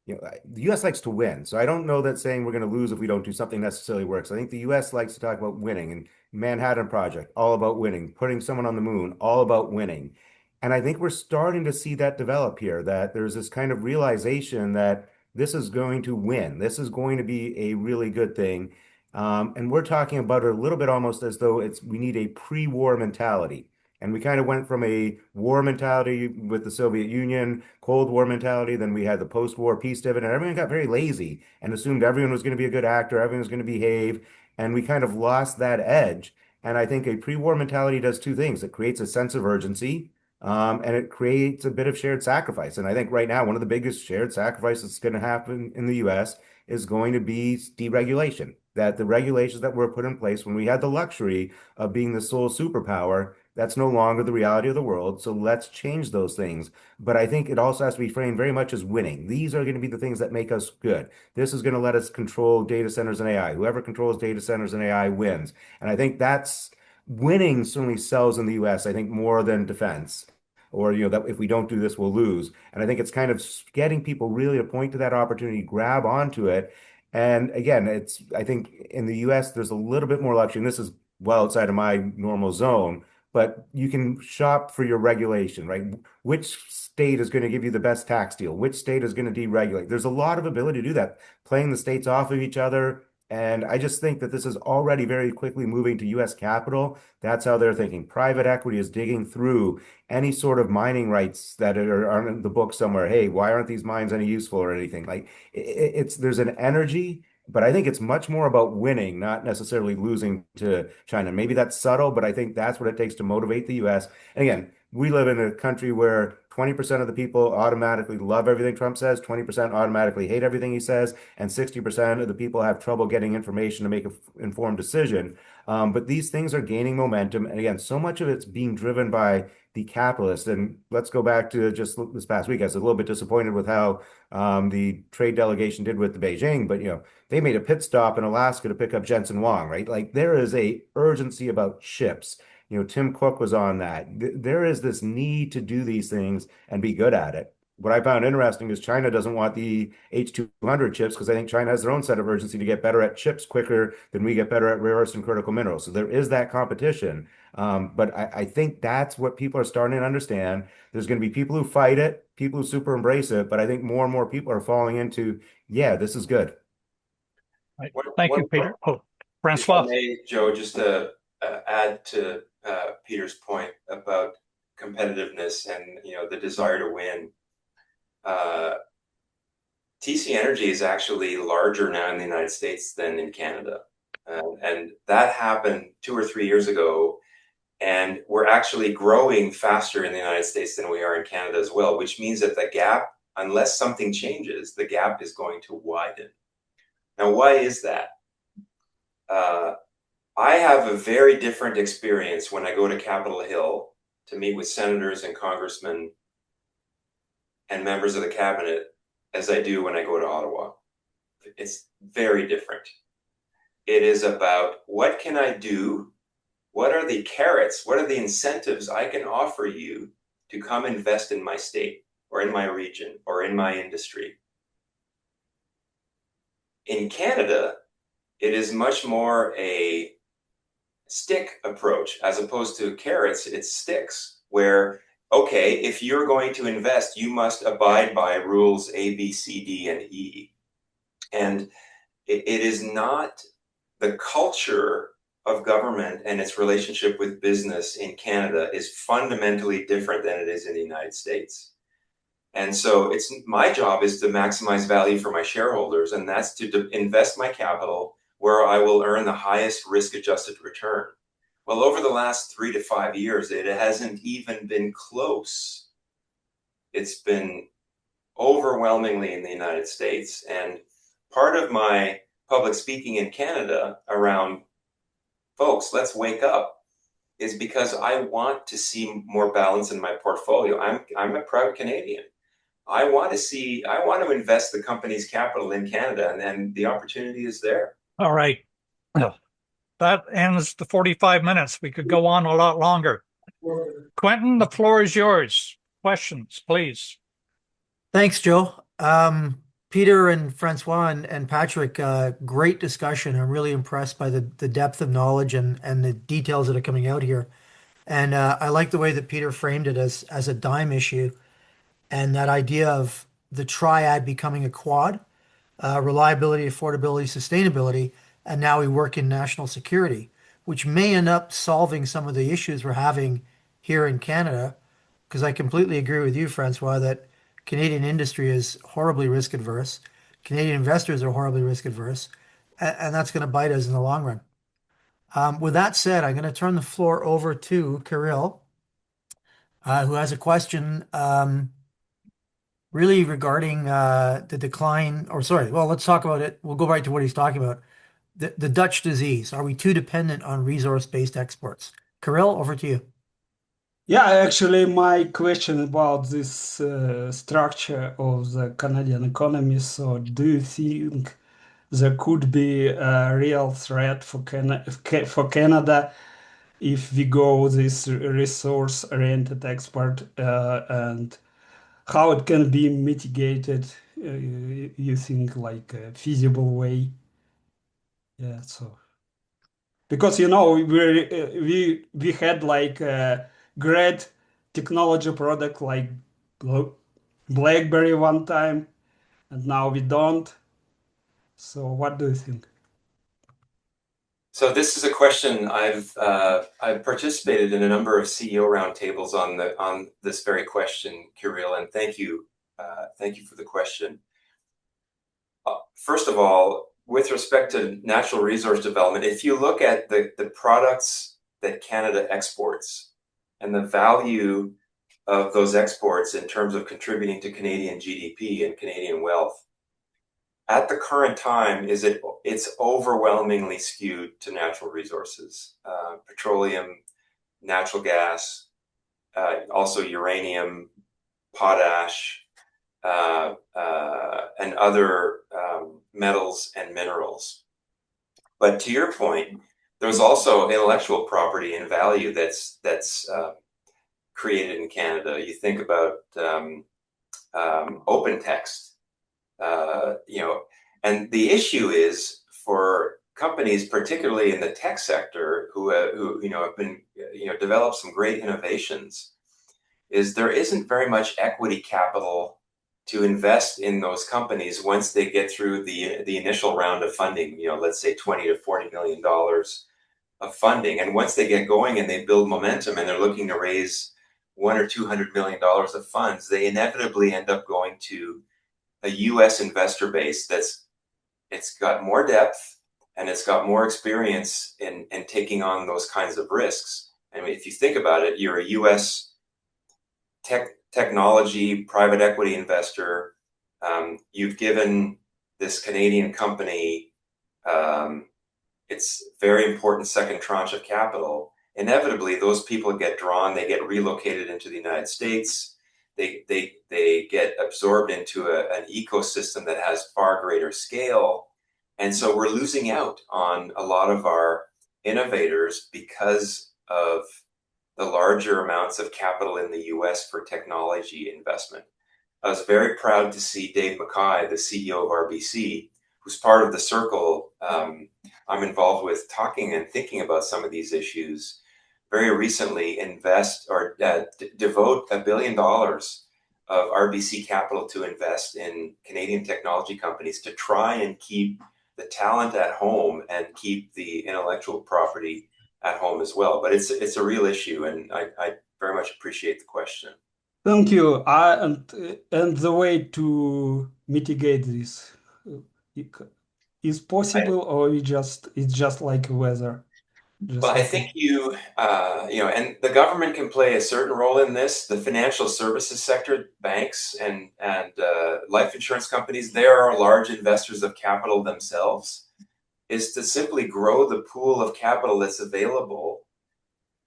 the US likes to win. So I don't know that saying we're going to lose if we don't do something necessarily works. I think the US likes to talk about winning, and Manhattan Project, all about winning, putting someone on the moon, all about winning. And I think we're starting to see that develop here, that there's this kind of realization that this is going to win. This is going to be a really good thing. And we're talking about it a little bit almost as though we need a pre-war mentality. And we kind of went from a war mentality with the Soviet Union, Cold War mentality, then we had the post-war peace dividend. Everyone got very lazy and assumed everyone was going to be a good actor, everyone was going to behave, and we kind of lost that edge. And I think a pre-war mentality does two things. It creates a sense of urgency, and it creates a bit of shared sacrifice. And I think right now, one of the biggest shared sacrifices that's going to happen in the US is going to be deregulation. That the regulations that were put in place when we had the luxury of being the sole superpower, that's no longer the reality of the world. So let's change those things. But I think it also has to be framed very much as winning. These are going to be the things that make us good. This is going to let us control data centers and AI. Whoever controls data centers and AI wins. And I think that's winning certainly sells in the US, I think, more than defense. Or, that if we don't do this, we'll lose. And I think it's kind of getting people really to point to that opportunity, grab onto it. And again, I think in the US, there's a little bit more luxury. And this is well outside of my normal zone, but you can shop for your regulation, right? Which state is going to give you the best tax deal? Which state is going to deregulate? There's a lot of ability to do that, playing the states off of each other. And I just think that this is already very quickly moving to US capital. That's how they're thinking. Private equity is digging through any sort of mining rights that are in the book somewhere. Hey, why aren't these mines any useful or anything? Like there's an energy, but I think it's much more about winning, not necessarily losing to China. Maybe that's subtle, but I think that's what it takes to motivate the US. And again, we live in a country where 20% of the people automatically love everything Trump says, 20% automatically hate everything he says, and 60% of the people have trouble getting information to make an informed decision. But these things are gaining momentum. And again, so much of it's being driven by the capitalist. And let's go back to just this past week. I was a little bit disappointed with how the trade delegation did with the Beijing, but they made a pit stop in Alaska to pick up Jensen Huang, right? Like there is a urgency about chips. Tim Cook was on that. There is this need to do these things and be good at it. What I found interesting is China doesn't want the H200 chips because I think China has their own set of urgency to get better at chips quicker than we get better at rare earths and critical minerals. So there is that competition. But I think that's what people are starting to understand. There's going to be people who fight it, people who super embrace it, but I think more and more people are falling into, yeah, this is good. Right. Thank you, Peter. Oh, If I Francois. may, Joe, just to add to Peter's point about competitiveness and the desire to win. TC Energy is actually larger now in the United States than in Canada, and that happened 2 or 3 years ago. And we're actually growing faster in the United States than we are in Canada as well, which means that the gap, unless something changes, the gap is going to widen. Now, why is that? I have a very different experience when I go to Capitol Hill to meet with senators and congressmen and members of the cabinet as I do when I go to Ottawa. It's very different. It is about what can I do? What are the carrots? What are the incentives I can offer you to come invest in my state or in my region or in my industry? In Canada, it is much more a stick approach as opposed to carrots. It's sticks where, okay, if you're going to invest, you must abide by rules A, B, C, D, and E. And it is not the culture of government and its relationship with business in Canada is fundamentally different than it is in the United States. And so it's my job is to maximize value for my shareholders, and that's to invest my capital where I will earn the highest risk-adjusted return. Well, over the last 3 to 5 years, it hasn't even been close. It's been overwhelmingly in the United States. And part of my public speaking in Canada around, folks, let's wake up, is because I want to see more balance in my portfolio. I'm a proud Canadian. I want to invest the company's capital in Canada, and then the opportunity is there. All right. That ends the 45 minutes. We could go on a lot longer. Quentin, the floor is yours. Questions, please. Thanks, Joe. Peter and Francois and Patrick, great discussion. I'm really impressed by the depth of knowledge and the details that are coming out here. And I like the way that Peter framed it as a dime issue, and that idea of the triad becoming a quad, reliability, affordability, sustainability, and now we work in national security, which may end up solving some of the issues we're having here in Canada. Because I completely agree with you, Francois, that Canadian industry is horribly risk adverse. Canadian investors are horribly risk adverse, and that's going to bite us in the long run. With that said, I'm going to turn the floor over to Kirill, who has a question really regarding the decline, or sorry, well, let's talk about it. We'll go right to what he's talking about. The Dutch disease. Are we too dependent on resource-based exports? Kirill, over to you. Yeah, actually, my question about this structure of the Canadian economy. So, do you think there could be a real threat for Canada if we go this resource-oriented export, and how it can be mitigated? You think like a feasible way? Yeah, so. Because we had like a great technology product like BlackBerry one time, and now we don't. So what do you think? So this is a question I've participated in a number of CEO roundtables on this very question, Kirill, and thank you for the question. First of all, with respect to natural resource development, if you look at the products that Canada exports and the value of those exports in terms of contributing to Canadian GDP and Canadian wealth, at the current time, it's overwhelmingly skewed to natural resources, petroleum, natural gas, also uranium, potash, and other metals and minerals. But to your point, there's also intellectual property and value that's created in Canada. You think about open text. And the issue is for companies, particularly in the tech sector, who have been developed some great innovations, is there isn't very much equity capital to invest in those companies once they get through the initial round of funding. Let's say $20 to $40 million of funding, and once they get going and they build momentum and they're looking to raise $100 or $200 million of funds, they inevitably end up going to a U.S. investor base it's got more depth and it's got more experience in taking on those kinds of risks. I mean, if you think about it, you're a U.S. technology private equity investor. You've given this Canadian company its very important second tranche of capital. Inevitably, those people get drawn, they get relocated into the United States. They get absorbed into an ecosystem that has far greater scale. And so we're losing out on a lot of our innovators because of the larger amounts of capital in the US for technology investment. I was very proud to see Dave Mackay, the CEO of RBC, who's part of the circle I'm involved with, talking and thinking about some of these issues, very recently invest or devote $1 billion of RBC capital to invest in Canadian technology companies to try and keep the talent at home and keep the intellectual property at home as well. But it's a real issue, and I very much appreciate the question. Thank you. And the way to mitigate this is possible, or it's just like weather? Well, I think and the government can play a certain role in this. The financial services sector, banks and life insurance companies, they are large investors of capital themselves, is to simply grow the pool of capital that's available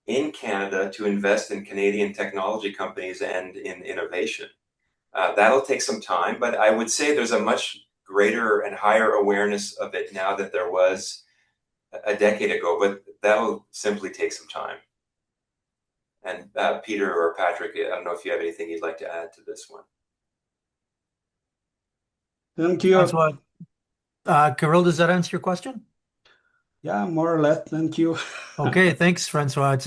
in Canada to invest in Canadian technology companies and in innovation. That'll take some time, but I would say there's a much greater and higher awareness of it now than there was a decade ago, but that'll simply take some time. And Peter or Patrick, I don't know if you have anything you'd like to add to this one. Thank you. Francois, Kirill, does that answer your question? Yeah, more or less. Thank you. Okay, thanks, Francois.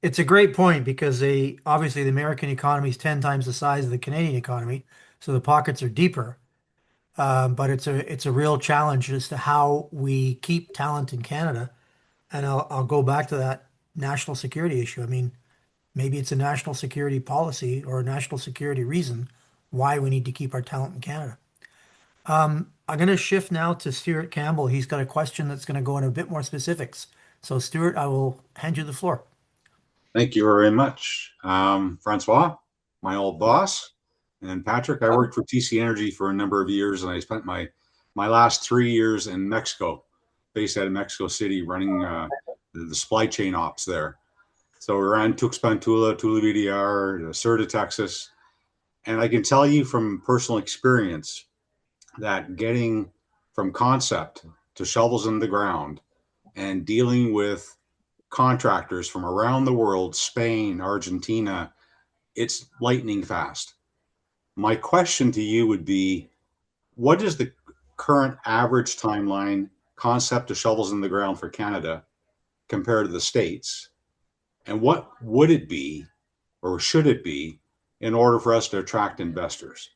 It's a great point because obviously the American economy is 10 times the size of the Canadian economy. So the pockets are deeper. But it's a real challenge as to how we keep talent in Canada. And I'll go back to that national security issue. I mean, maybe it's a national security policy or a national security reason why we need to keep our talent in Canada. I'm going to shift now to Stuart Campbell. He's got a question that's going to go into a bit more specifics. So, Stuart, I will hand you the floor. Thank you very much. Francois, my old boss, and Patrick, I worked for TC Energy for a number of years, and I spent my last 3 years in Mexico, based out of Mexico City, running the supply chain ops there. So we ran Tuxpan Tula, Tula VDR, Sur de Texas. And I can tell you from personal experience that getting from concept to shovels in the ground and dealing with contractors from around the world, Spain, Argentina, it's lightning fast. My question to you would be, what is the current average timeline, concept to shovels in the ground for Canada compared to the States? And what would it be, or should it be, in order for us to attract investors?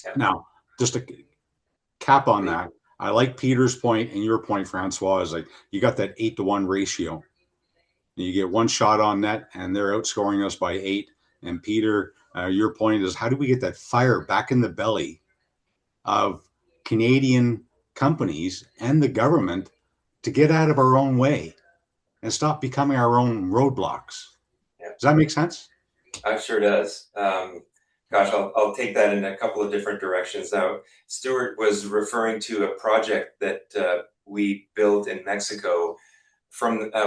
Yeah. Now, just to cap on that, I like Peter's point and your point, Francois, is like you got that 8-to-1 ratio. You get one shot on net, and they're outscoring us by 8. And Peter, your point is, how do we get that fire back in the belly of Canadian companies and the government to get out of our own way and stop becoming our own roadblocks? Yeah. Does that make sense? It sure does. Gosh, I'll take that in a couple of different directions. Now, Stuart was referring to a project that we built in Mexico.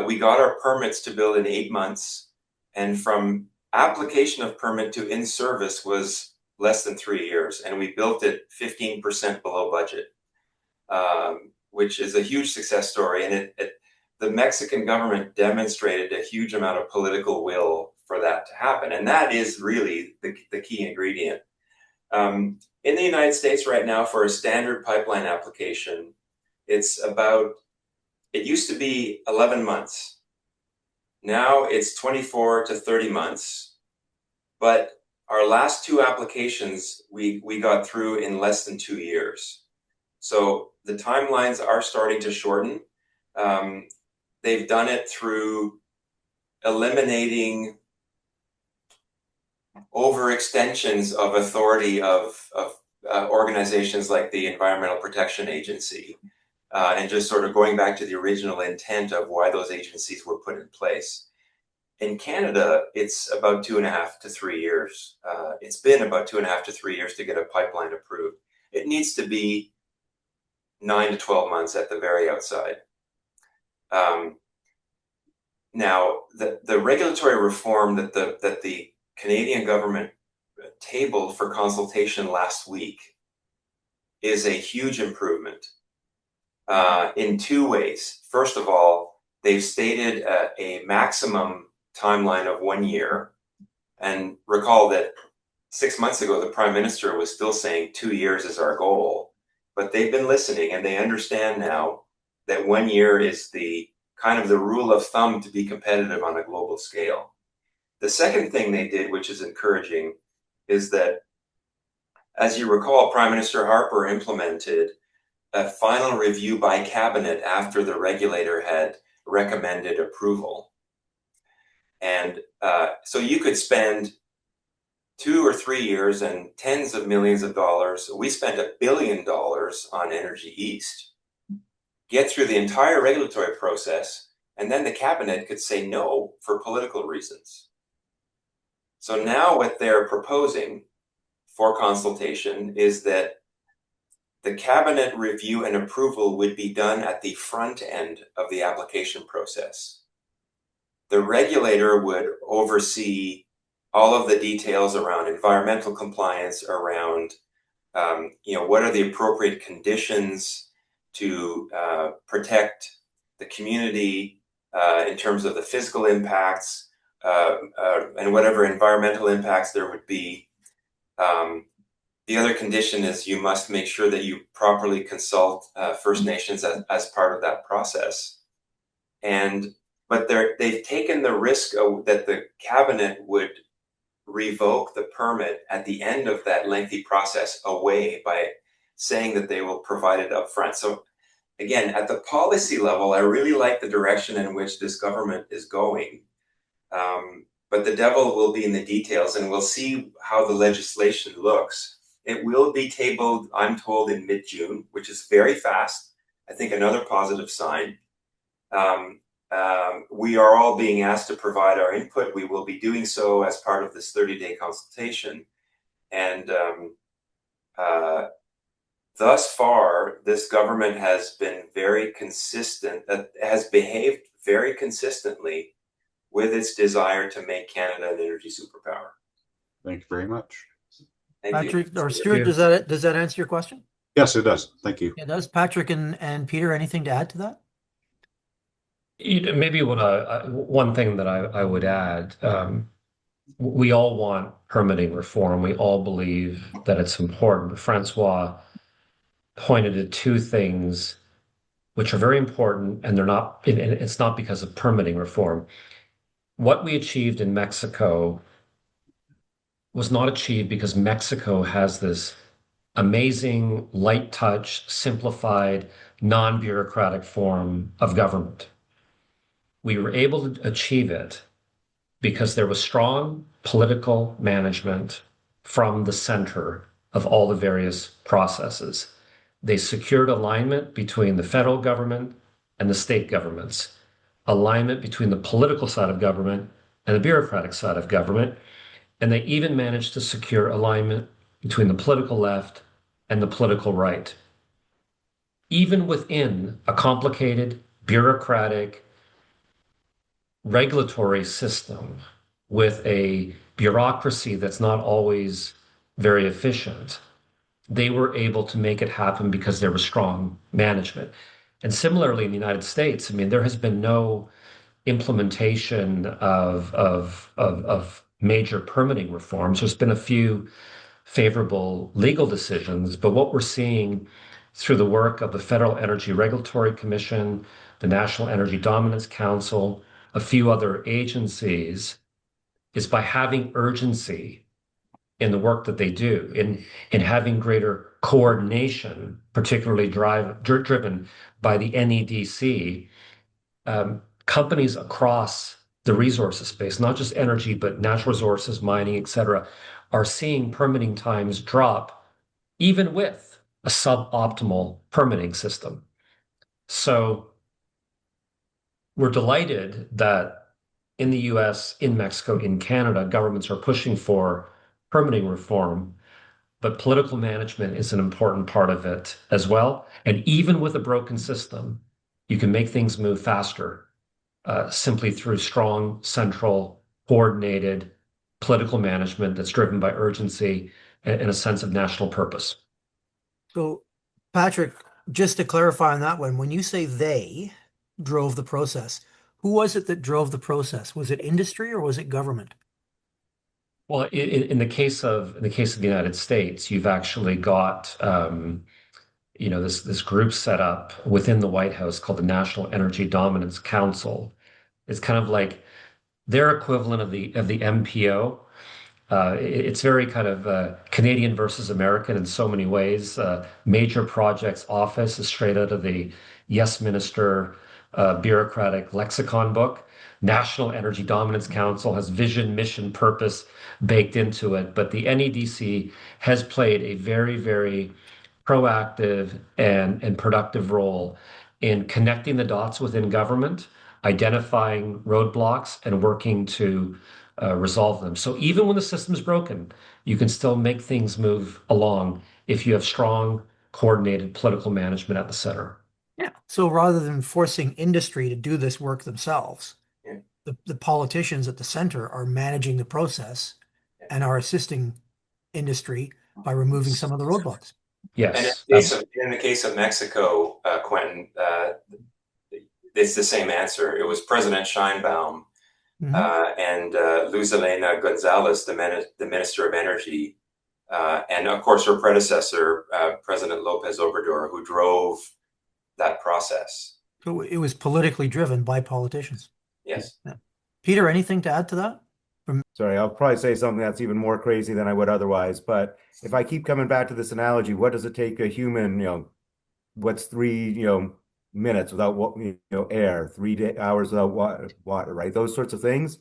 We got our permits to build in 8 months, and from application of permit to in service was less than 3 years, and we built it 15% below budget, which is a huge success story. And the Mexican government demonstrated a huge amount of political will for that to happen, and that is really the key ingredient. In the United States right now, for a standard pipeline application, it used to be 11 months. Now it's 24 to 30 months. But our last 2 applications, we got through in less than 2 years. So the timelines are starting to shorten. They've done it through eliminating overextensions of authority of organizations like the Environmental Protection Agency. And just sort of going back to the original intent of why those agencies were put in place. In Canada, it's about 2.5 to 3 years. It's been about 2.5 to 3 years to get a pipeline approved. It needs to be 9 to 12 months at the very outside. Now, the regulatory reform that the Canadian government tabled for consultation last week is a huge improvement. In 2 ways. First of all, they've stated a maximum timeline of 1 year. And recall that 6 months ago, the Prime Minister was still saying 2 years is our goal. But they've been listening, and they understand now that 1 year is the kind of the rule of thumb to be competitive on a global scale. The second thing they did, which is encouraging, is that, as you recall, Prime Minister Harper implemented a final review by cabinet after the regulator had recommended approval. And so you could spend 2 or 3 years and tens of millions of dollars. We spent $1 billion on Energy East, get through the entire regulatory process, and then the cabinet could say no for political reasons. So now what they're proposing for consultation is that the cabinet review and approval would be done at the front end of the application process. The regulator would oversee all of the details around environmental compliance, around what are the appropriate conditions to protect the community in terms of the physical impacts and whatever environmental impacts there would be. The other condition is you must make sure that you properly consult First Nations as part of that process. But they've taken the risk that the cabinet would revoke the permit at the end of that lengthy process away by saying that they will provide it up front. So again, at the policy level, I really like the direction in which this government is going. But the devil will be in the details, and we'll see how the legislation looks. It will be tabled, I'm told, in mid-June, which is very fast. I think another positive sign. We are all being asked to provide our input. We will be doing so as part of this 30-day consultation. And thus far, this government has been very consistent, has behaved very consistently with its desire to make Canada an energy superpower. Thank you very much. Thank Patrick you. or Stuart, does that answer your question? Yes, it does. Thank you. It does. Patrick and Peter, anything to add to that? Maybe one thing that I would add, we all want permitting reform. We all believe that it's important. But Francois pointed to two things which are very important, and it's not because of permitting reform. What we achieved in Mexico was not achieved because Mexico has this amazing, light touch, simplified, non-bureaucratic form of government. We were able to achieve it because there was strong political management from the center of all the various processes. They secured alignment between the federal government and the state governments, alignment between the political side of government and the bureaucratic side of government, and they even managed to secure alignment between the political left and the political right. Even within a complicated, bureaucratic, regulatory system with a bureaucracy that's not always very efficient, they were able to make it happen because there was strong management. And similarly, in the United States, I mean, there has been no implementation of major permitting reforms. There's been a few favorable legal decisions, but what we're seeing through the work of the Federal Energy Regulatory Commission, the National Energy Dominance Council, a few other agencies, is by having urgency in the work that they do, in having greater coordination, particularly driven by the NEDC, companies across the resources space, not just energy, but natural resources, mining, et cetera, are seeing permitting times drop, even with a suboptimal permitting system. So we're delighted that in the US, in Mexico, in Canada, governments are pushing for permitting reform, but political management is an important part of it as well. And even with a broken system, you can make things move faster simply through strong, central, coordinated political management that's driven by urgency and a sense of national purpose. So, Patrick, just to clarify on that one, when you say they drove the process, who was it that drove the process? Was it industry or was it government? Well, in the case of the United States, you've actually got this group set up within the White House called the National Energy Dominance Council. It's kind of like their equivalent of the MPO. It's very kind of Canadian versus American in so many ways. Major Projects Office is straight out of the Yes Minister bureaucratic lexicon book. National Energy Dominance Council has vision, mission, purpose baked into it. But the NEDC has played a very, very proactive and productive role in connecting the dots within government, identifying roadblocks, and working to resolve them. So even when the system's broken, you can still make things move along if you have strong, coordinated political management at the center. Yeah. So rather than forcing industry to do this work themselves, Yeah. the politicians at the center are managing the process and are assisting industry by removing some of the roadblocks. Yes. And in the case of Mexico, Quentin, it's the same answer. It was President Sheinbaum and Luz Helena Gonzalez, the Minister of Energy, and of course her predecessor, President Lopez Obrador, who drove that process. So it was politically driven by politicians. Yes. Yeah. Peter, anything to add to that? Sorry, I'll probably say something that's even more crazy than I would otherwise. But if I keep coming back to this analogy, what does it take a human, what's 3 minutes without air, 3 hours without water, right? Those sorts of things.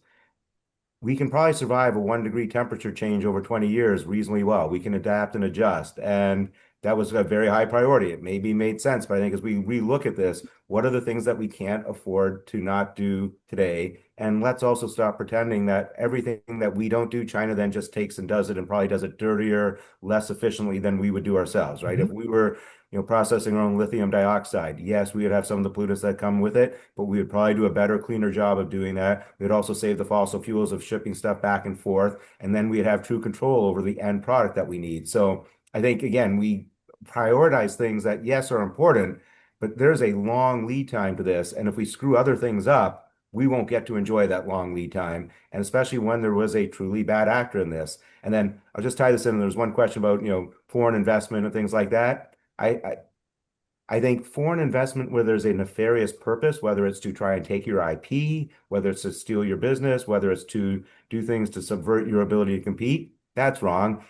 We can probably survive a 1 degree temperature change over 20 years reasonably well. We can adapt and adjust. And that was a very high priority. It maybe made sense, but I think as we relook at this, what are the things that we can't afford to not do today? And let's also stop pretending that everything that we don't do, China then just takes and does it and probably does it dirtier, less efficiently than we would do ourselves, right? If we were processing our own lithium dioxide. Yes, we would have some of the pollutants that come with it, but we would probably do a better, cleaner job of doing that. We'd also save the fossil fuels of shipping stuff back and forth, and then we'd have true control over the end product that we need. So I think, again, we prioritize things that, yes, are important, but there's a long lead time to this. And if we screw other things up, we won't get to enjoy that long lead time. And especially when there was a truly bad actor in this. And then I'll just tie this in. There's one question about, foreign investment and things like that. I think foreign investment where there's a nefarious purpose, whether it's to try and take your IP, whether it's to steal your business, whether it's to do things to subvert your ability to compete, that's wrong.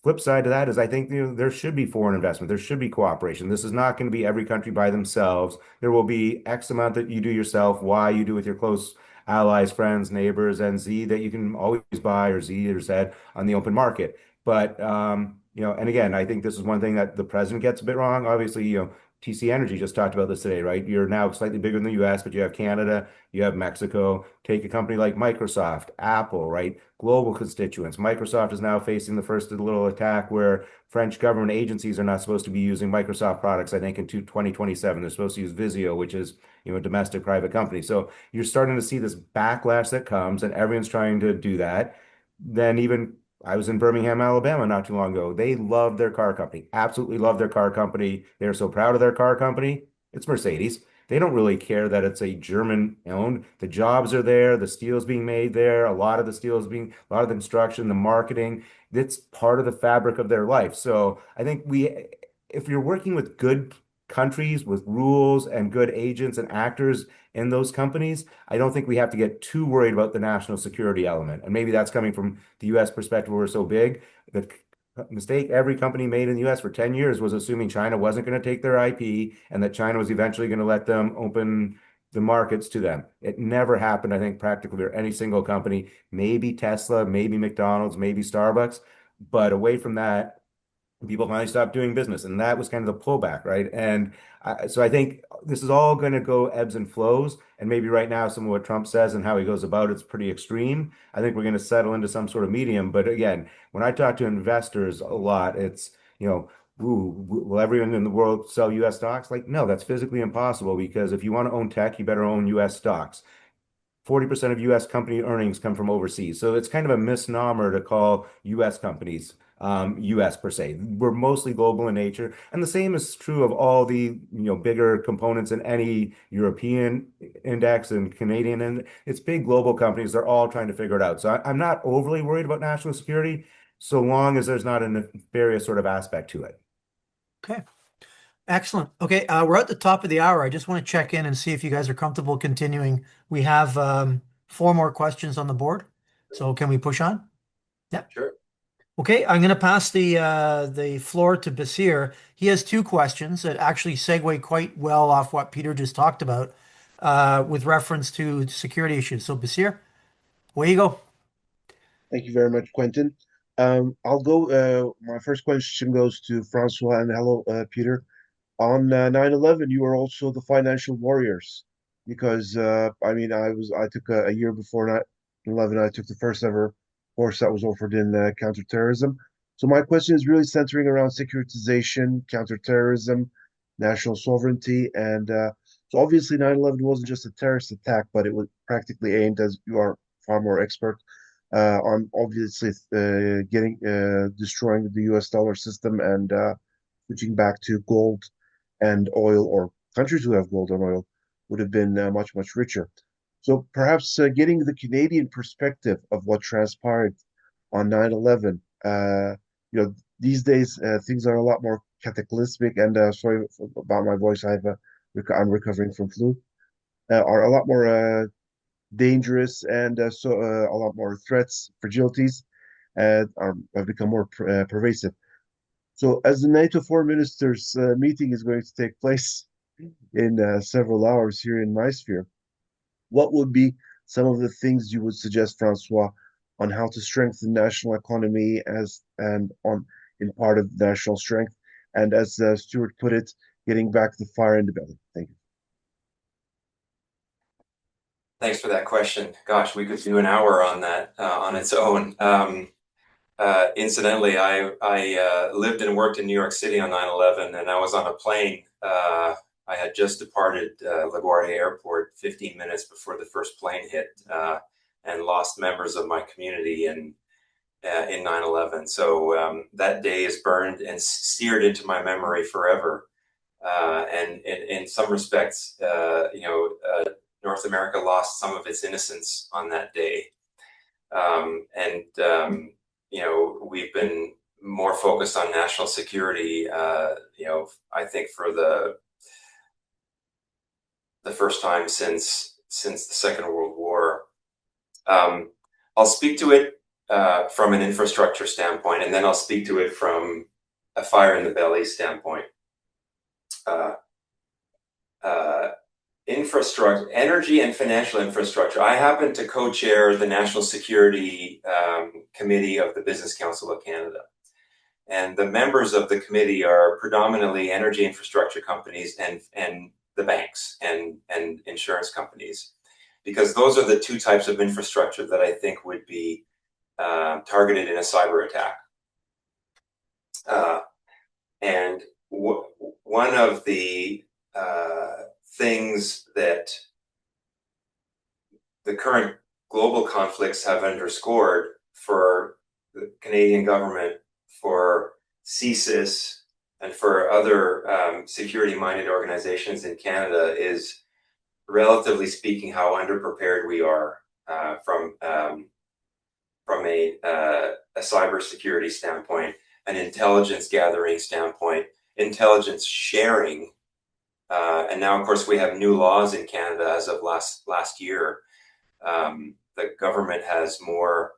Flip side to that is I think there should be foreign investment. There should be cooperation. This is not going to be every country by themselves. There will be X amount that you do yourself, Y you do with your close allies, friends, neighbors, and Z that you can always buy or Z or Z on the open market. But and again, I think this is one thing that the president gets a bit wrong. Obviously, TC Energy just talked about this today, right? You're now slightly bigger than the US, but you have Canada, you have Mexico. Take a company like Microsoft, Apple, right? Global constituents. Microsoft is now facing the first little attack where French government agencies are not supposed to be using Microsoft products, I think, in 2027. They're supposed to use Visio, which is, a domestic private company. So you're starting to see this backlash that comes, and everyone's trying to do that. Then even I was in Birmingham, Alabama not too long ago. They love their car company, absolutely love their car company. They're so proud of their car company. It's Mercedes. They don't really care that it's a German owned. The jobs are there, the steel's being made there, a lot of the steel is being, a lot of the construction, the marketing, it's part of the fabric of their life. So I think if you're working with good countries with rules and good agents and actors in those companies, I don't think we have to get too worried about the national security element. And maybe that's coming from the US perspective where we're so big. The mistake every company made in the US for 10 years was assuming China wasn't going to take their IP and that China was eventually going to let them open the markets to them. It never happened, I think, practically for any single company, maybe Tesla, maybe McDonald's, maybe Starbucks. But away from that, people finally stopped doing business, and that was kind of the pullback, right? And so I think this is all going to go ebbs and flows, and maybe right now some of what Trump says and how he goes about it's pretty extreme. I think we're going to settle into some sort of medium. But again, when I talk to investors a lot, it's ooh, will everyone in the world sell U.S. stocks? Like, no, that's physically impossible because if you want to own tech, you better own U.S. stocks. 40% of US company earnings come from overseas. So it's kind of a misnomer to call US companies US per se. We're mostly global in nature. And the same is true of all the bigger components in any European index and Canadian. And it's big global companies. They're all trying to figure it out. So I'm not overly worried about national security so long as there's not a nefarious sort of aspect to it. Okay. Excellent. Okay, we're at the top of the hour. I just want to check in and see if you guys are comfortable continuing. We have 4 more questions on the board. So can we push on? Yeah. Sure. Okay, I'm going to pass the floor to Basir. He has 2 questions that actually segue quite well off what Peter just talked about with reference to security issues. So Basir, away you go. Thank you very much, Quentin. I'll go. My first question goes to Francois, and hello, Peter. On 9/11, you were also the financial warriors because I took a year before 9/11. I took the first ever course that was offered in counterterrorism. So my question is really centering around securitization, counterterrorism, national sovereignty, and so obviously 9/11 wasn't just a terrorist attack, but it was practically aimed, as you are far more expert, on obviously destroying the U.S. dollar system and switching back to gold and oil, or countries who have gold and oil would have been much, much richer. So perhaps getting the Canadian perspective of what transpired on 9/11, these days things are a lot more cataclysmic, and sorry about my voice, I'm recovering from flu, are a lot more dangerous, and so a lot more threats, fragilities have become more pervasive. So, as the NATO foreign ministers meeting is going to take place in several hours here in my sphere, what would be some of the things you would suggest, Francois, on how to strengthen national economy as and on in part of national strength, and as Stuart put it, getting back the fire in the belly? Thank you. Thanks for that question. Gosh, we could do an hour on that on its own. Incidentally, I lived and worked in New York City on 9/11, and I was on a plane. I had just departed LaGuardia Airport 15 minutes before the first plane hit, and lost members of my community in 9/11. So that day is burned and seared into my memory forever. And in some respects, North America lost some of its innocence on that day. We've been more focused on national security, I think for the first time since the Second World War. I'll speak to it from an infrastructure standpoint, and then I'll speak to it from a fire in the belly standpoint. Infrastructure, energy and financial infrastructure. I happen to co-chair the National Security Committee of the Business Council of Canada. And the members of the committee are predominantly energy infrastructure companies and the banks and insurance companies, because those are the two types of infrastructure that I think would be targeted in a cyber attack. And one of the things that the current global conflicts have underscored for the Canadian government, for CSIS, and for other security-minded organizations in Canada is, relatively speaking, how underprepared we are from a cybersecurity standpoint, an intelligence gathering standpoint, intelligence sharing. And now, of course, we have new laws in Canada as of last year. The government has more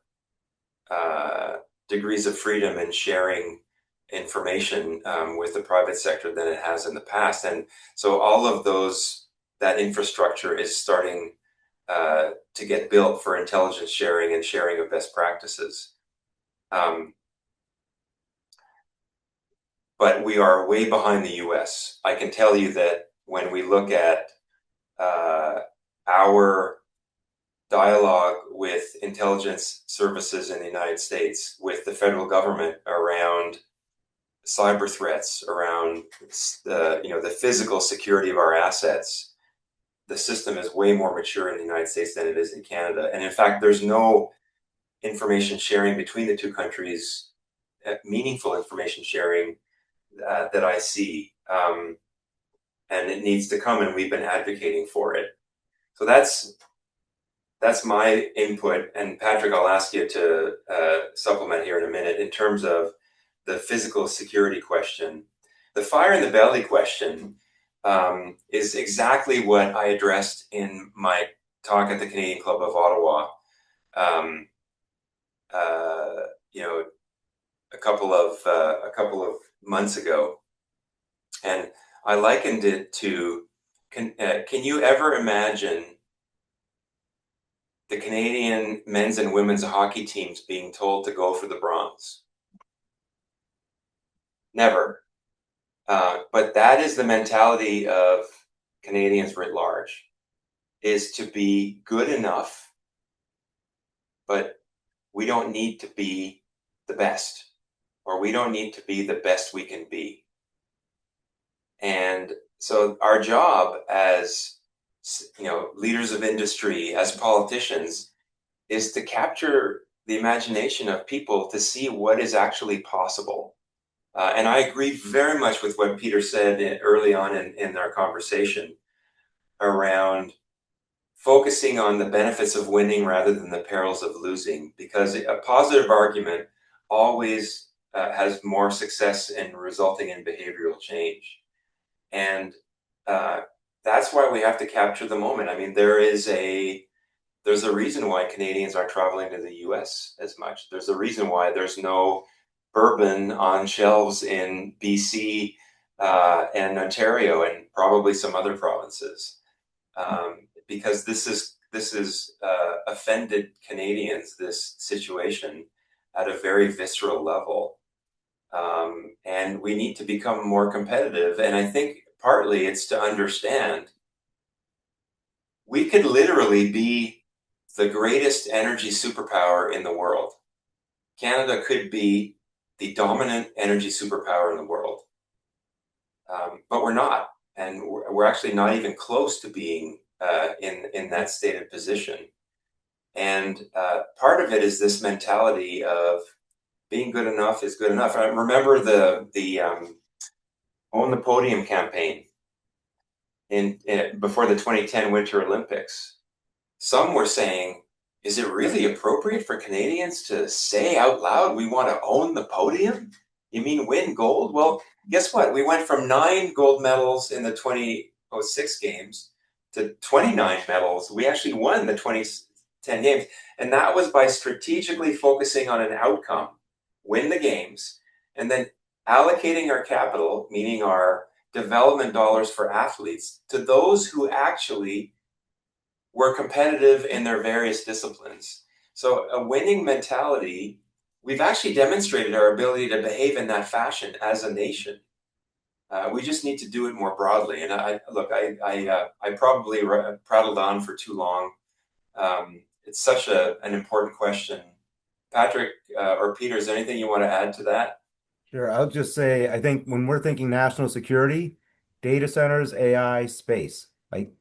degrees of freedom in sharing information with the private sector than it has in the past. And so all of that infrastructure is starting to get built for intelligence sharing and sharing of best practices. But we are way behind the US. I can tell you that when we look at our dialogue with intelligence services in the United States, with the federal government around cyber threats, around the physical security of our assets, the system is way more mature in the United States than it is in Canada. And in fact, there's no information sharing between the two countries, meaningful information sharing that I see, and it needs to come, and we've been advocating for it. So that's my input, and Patrick, I'll ask you to supplement here in a minute in terms of the physical security question. The fire in the belly question is exactly what I addressed in my talk at the Canadian Club of Ottawa. A couple of months ago, and I likened it to, can you ever imagine the Canadian men's and women's hockey teams being told to go for the bronze? Never. But that is the mentality of Canadians writ large, is to be good enough, but we don't need to be the best, or we don't need to be the best we can be. And so our job as leaders of industry, as politicians, is to capture the imagination of people to see what is actually possible. And I agree very much with what Peter said early on in our conversation around focusing on the benefits of winning rather than the perils of losing, because a positive argument always has more success in resulting in behavioral change. And that's why we have to capture the moment. I mean, there is a There's a reason why Canadians aren't traveling to the US as much. There's a reason why there's no bourbon on shelves in BC and Ontario and probably some other provinces, because this is offended Canadians, this situation, at a very visceral level. And we need to become more competitive. And I think partly it's to understand we could literally be the greatest energy superpower in the world. Canada could be the dominant energy superpower in the world. But we're not. And we're actually not even close to being in that stated position. And part of it is this mentality of being good enough is good enough. I remember the Own the Podium campaign before the 2010 Winter Olympics. Some were saying, is it really appropriate for Canadians to say out loud, we want to own the podium? You mean win gold? Well, guess what? We went from 9 gold medals in the 2006 games to 29 medals. We actually won the 2010 games. And that was by strategically focusing on an outcome, win the games, and then allocating our capital, meaning our development dollars for athletes, to those who actually were competitive in their various disciplines. So a winning mentality, we've actually demonstrated our ability to behave in that fashion as a nation. We just need to do it more broadly. And I probably prattled on for too long. It's such an important question. Patrick or Peter, is there anything you want to add to that? Sure. I'll just say, I think when we're thinking national security, data centers, AI, space, like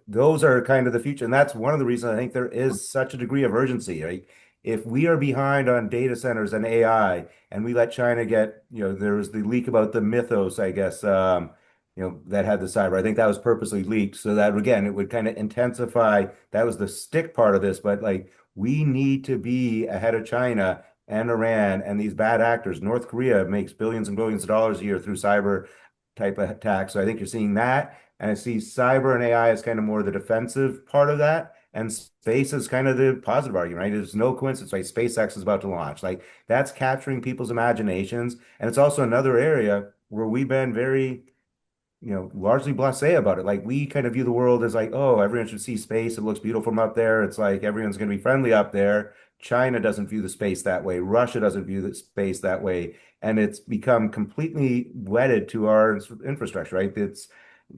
those are kind of the future. And that's one of the reasons I think there is such a degree of urgency, right? If we are behind on data centers and AI and we let China get, there was the leak about the Mythos, I guess, that had the cyber. I think that was purposely leaked so that, again, it would kind of intensify. That was the stick part of this, but like we need to be ahead of China and Iran and these bad actors. North Korea makes billions and billions of dollars a year through cyber type of attacks. So I think you're seeing that. And I see cyber and AI as kind of more the defensive part of that. And space is kind of the positive argument, right? There's no coincidence, right? SpaceX is about to launch. Like that's capturing people's imaginations. And it's also another area where we've been very, largely blasé about it. Like we kind of view the world as like, oh, everyone should see space. It looks beautiful from up there. It's like everyone's going to be friendly up there. China doesn't view the space that way. Russia doesn't view the space that way. And it's become completely wedded to our infrastructure, right? It's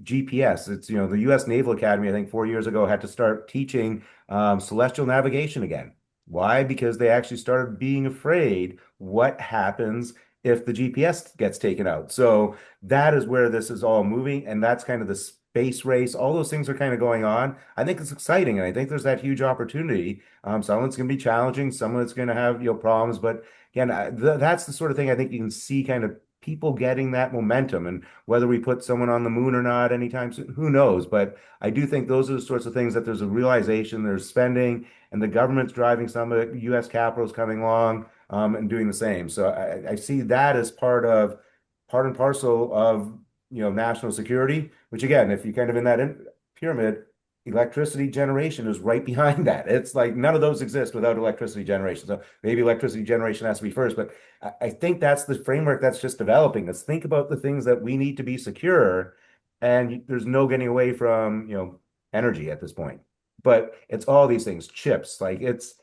GPS. It's, the U.S. Naval Academy, I think 4 years ago, had to start teaching celestial navigation again. Why? Because they actually started being afraid what happens if the GPS gets taken out. So that is where this is all moving. And that's kind of the space race. All those things are kind of going on. I think it's exciting. And I think there's that huge opportunity. Some of it's going to be challenging. Some of it's going to have, problems. But again, that's the sort of thing I think you can see kind of people getting that momentum, and whether we put someone on the moon or not anytime soon, who knows? But I do think those are the sorts of things that there's a realization, there's spending, and the government's driving some of the U.S. capitals coming along and doing the same. So I see that as part and parcel of national security, which again, if you're kind of in that pyramid, electricity generation is right behind that. It's like none of those exist without electricity generation. So maybe electricity generation has to be first, but I think that's the framework that's just developing. Let's think about the things that we need to be secure, and there's no getting away from, energy at this point. But it's all these things, chips, like it's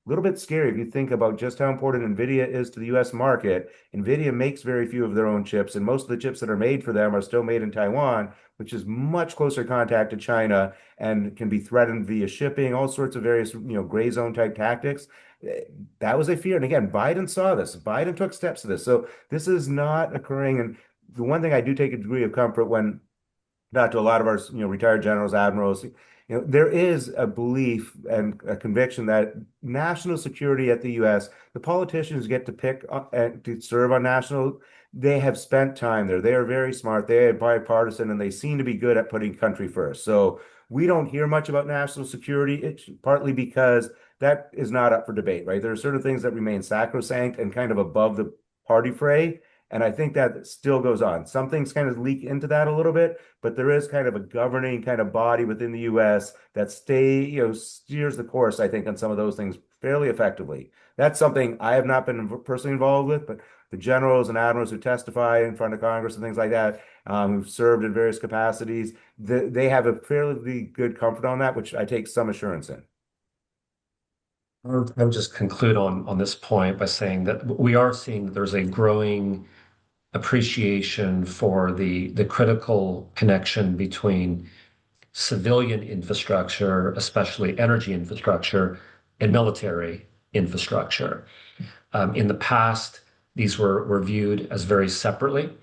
a little bit scary if you think about just how important NVIDIA is to the US market. NVIDIA makes very few of their own chips, and most of the chips that are made for them are still made in Taiwan, which is much closer contact to China and can be threatened via shipping, all sorts of various, gray zone type tactics. That was a fear. And again, Biden saw this. Biden took steps to this. So this is not occurring. And the one thing I do take a degree of comfort when not to a lot of our, retired generals, admirals, there is a belief and a conviction that national security at the U.S., the politicians get to pick and to serve on national. They have spent time there. They are very smart. They are bipartisan, and they seem to be good at putting country first. So we don't hear much about national security. It's partly because that is not up for debate, right? There are certain things that remain sacrosanct and kind of above the party fray. And I think that still goes on. Some things kind of leak into that a little bit, but there is kind of a governing kind of body within the US that steers the course, I think, on some of those things fairly effectively. That's something I have not been personally involved with, but the generals and admirals who testify in front of Congress and things like that, who've served in various capacities, they have a fairly good comfort on that, which I take some assurance in. I would just conclude on this point by saying that we are seeing that there's a growing appreciation for the critical connection between civilian infrastructure, especially energy infrastructure, and military infrastructure. In the past, these were viewed as very separate,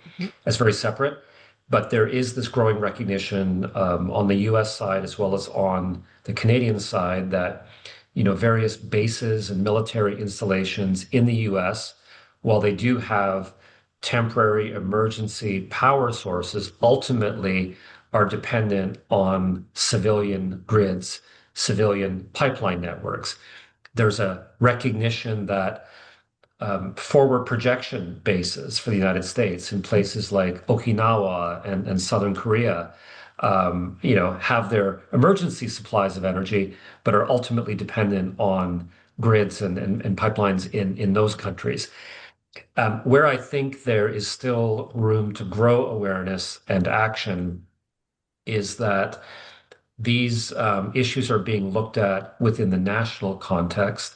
but there is this growing recognition on the US side as well as on the Canadian side that various bases and military installations in the US, while they do have temporary emergency power sources, ultimately are dependent on civilian grids, civilian pipeline networks. There's a recognition that forward projection bases for the United States in places like Okinawa and Southern Korea, have their emergency supplies of energy, but are ultimately dependent on grids and pipelines in those countries. Where I think there is still room to grow awareness and action is that these issues are being looked at within the national context,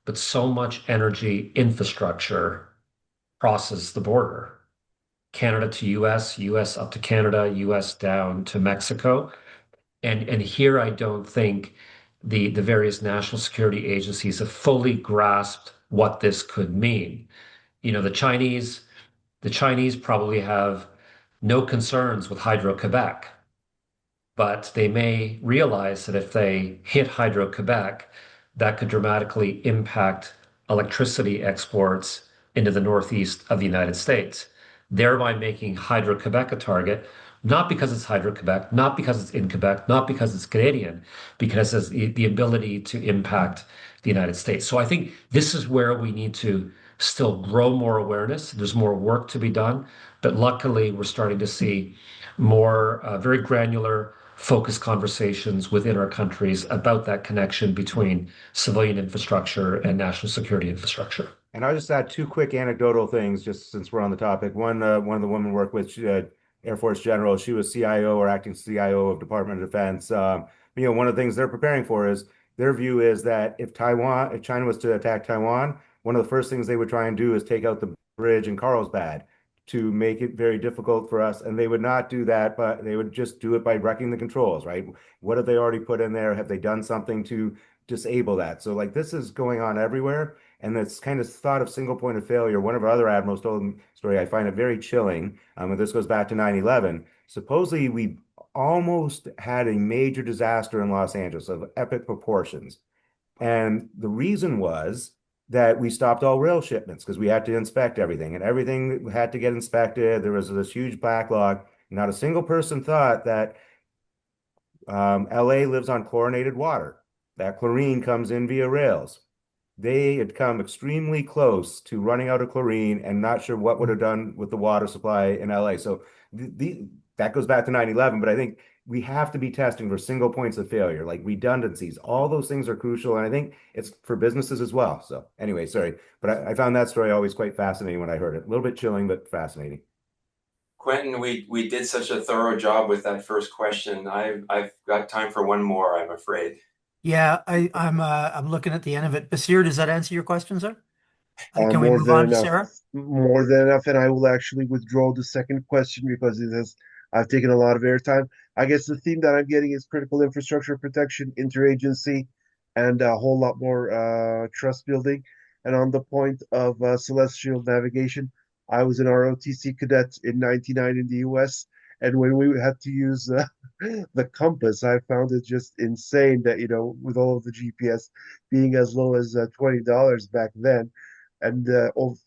but so much energy infrastructure crosses the border. Canada to US, US up to Canada, US down to Mexico. And here I don't think the various national security agencies have fully grasped what this could mean. The Chinese probably have no concerns with Hydro-Quebec, but they may realize that if they hit Hydro-Quebec, that could dramatically impact electricity exports into the northeast of the United States, thereby making Hydro-Quebec a target, not because it's Hydro-Quebec, not because it's in Quebec, not because it's Canadian, because it's the ability to impact the United States. So I think this is where we need to still grow more awareness. There's more work to be done, but luckily we're starting to see more very granular, focused conversations within our countries about that connection between civilian infrastructure and national security infrastructure. And I'll just add two quick anecdotal things, just since we're on the topic. One of the women worked with, Air Force General. She was CIO or acting CIO of Department of Defense. One of the things they're preparing for is their view is that if China was to attack Taiwan, one of the first things they would try and do is take out the bridge in Carlsbad to make it very difficult for us. And they would not do that, but they would just do it by wrecking the controls, right? What have they already put in there? Have they done something to disable that? So like this is going on everywhere. And this kind of thought of single point of failure. One of our other admirals told a story. I find it very chilling. And this goes back to 9/11. Supposedly, we almost had a major disaster in Los Angeles of epic proportions. And the reason was that we stopped all rail shipments because we had to inspect everything, and everything had to get inspected. There was this huge backlog. Not a single person thought that LA lives on chlorinated water. That chlorine comes in via rails. They had come extremely close to running out of chlorine and not sure what would have done with the water supply in LA. So that goes back to 9/11, but I think we have to be testing for single points of failure, like redundancies. All those things are crucial, and I think it's for businesses as well. So anyway, sorry, but I found that story always quite fascinating when I heard it. A little bit chilling, but fascinating. Quentin, we did such a thorough job with that first question. I've got time for one more, I'm afraid. Yeah, I'm looking at the end of it. Basir, does that answer your question, sir? Can we More move than on to enough. Sarah? More than enough, and I will actually withdraw the second question because I've taken a lot of airtime. I guess the theme that I'm getting is critical infrastructure protection, interagency, and a whole lot more trust building. And on the point of celestial navigation, I was an ROTC cadet in '99 in the US, and when we had to use the compass, I found it just insane that, with all of the GPS being as low as $20 back then. And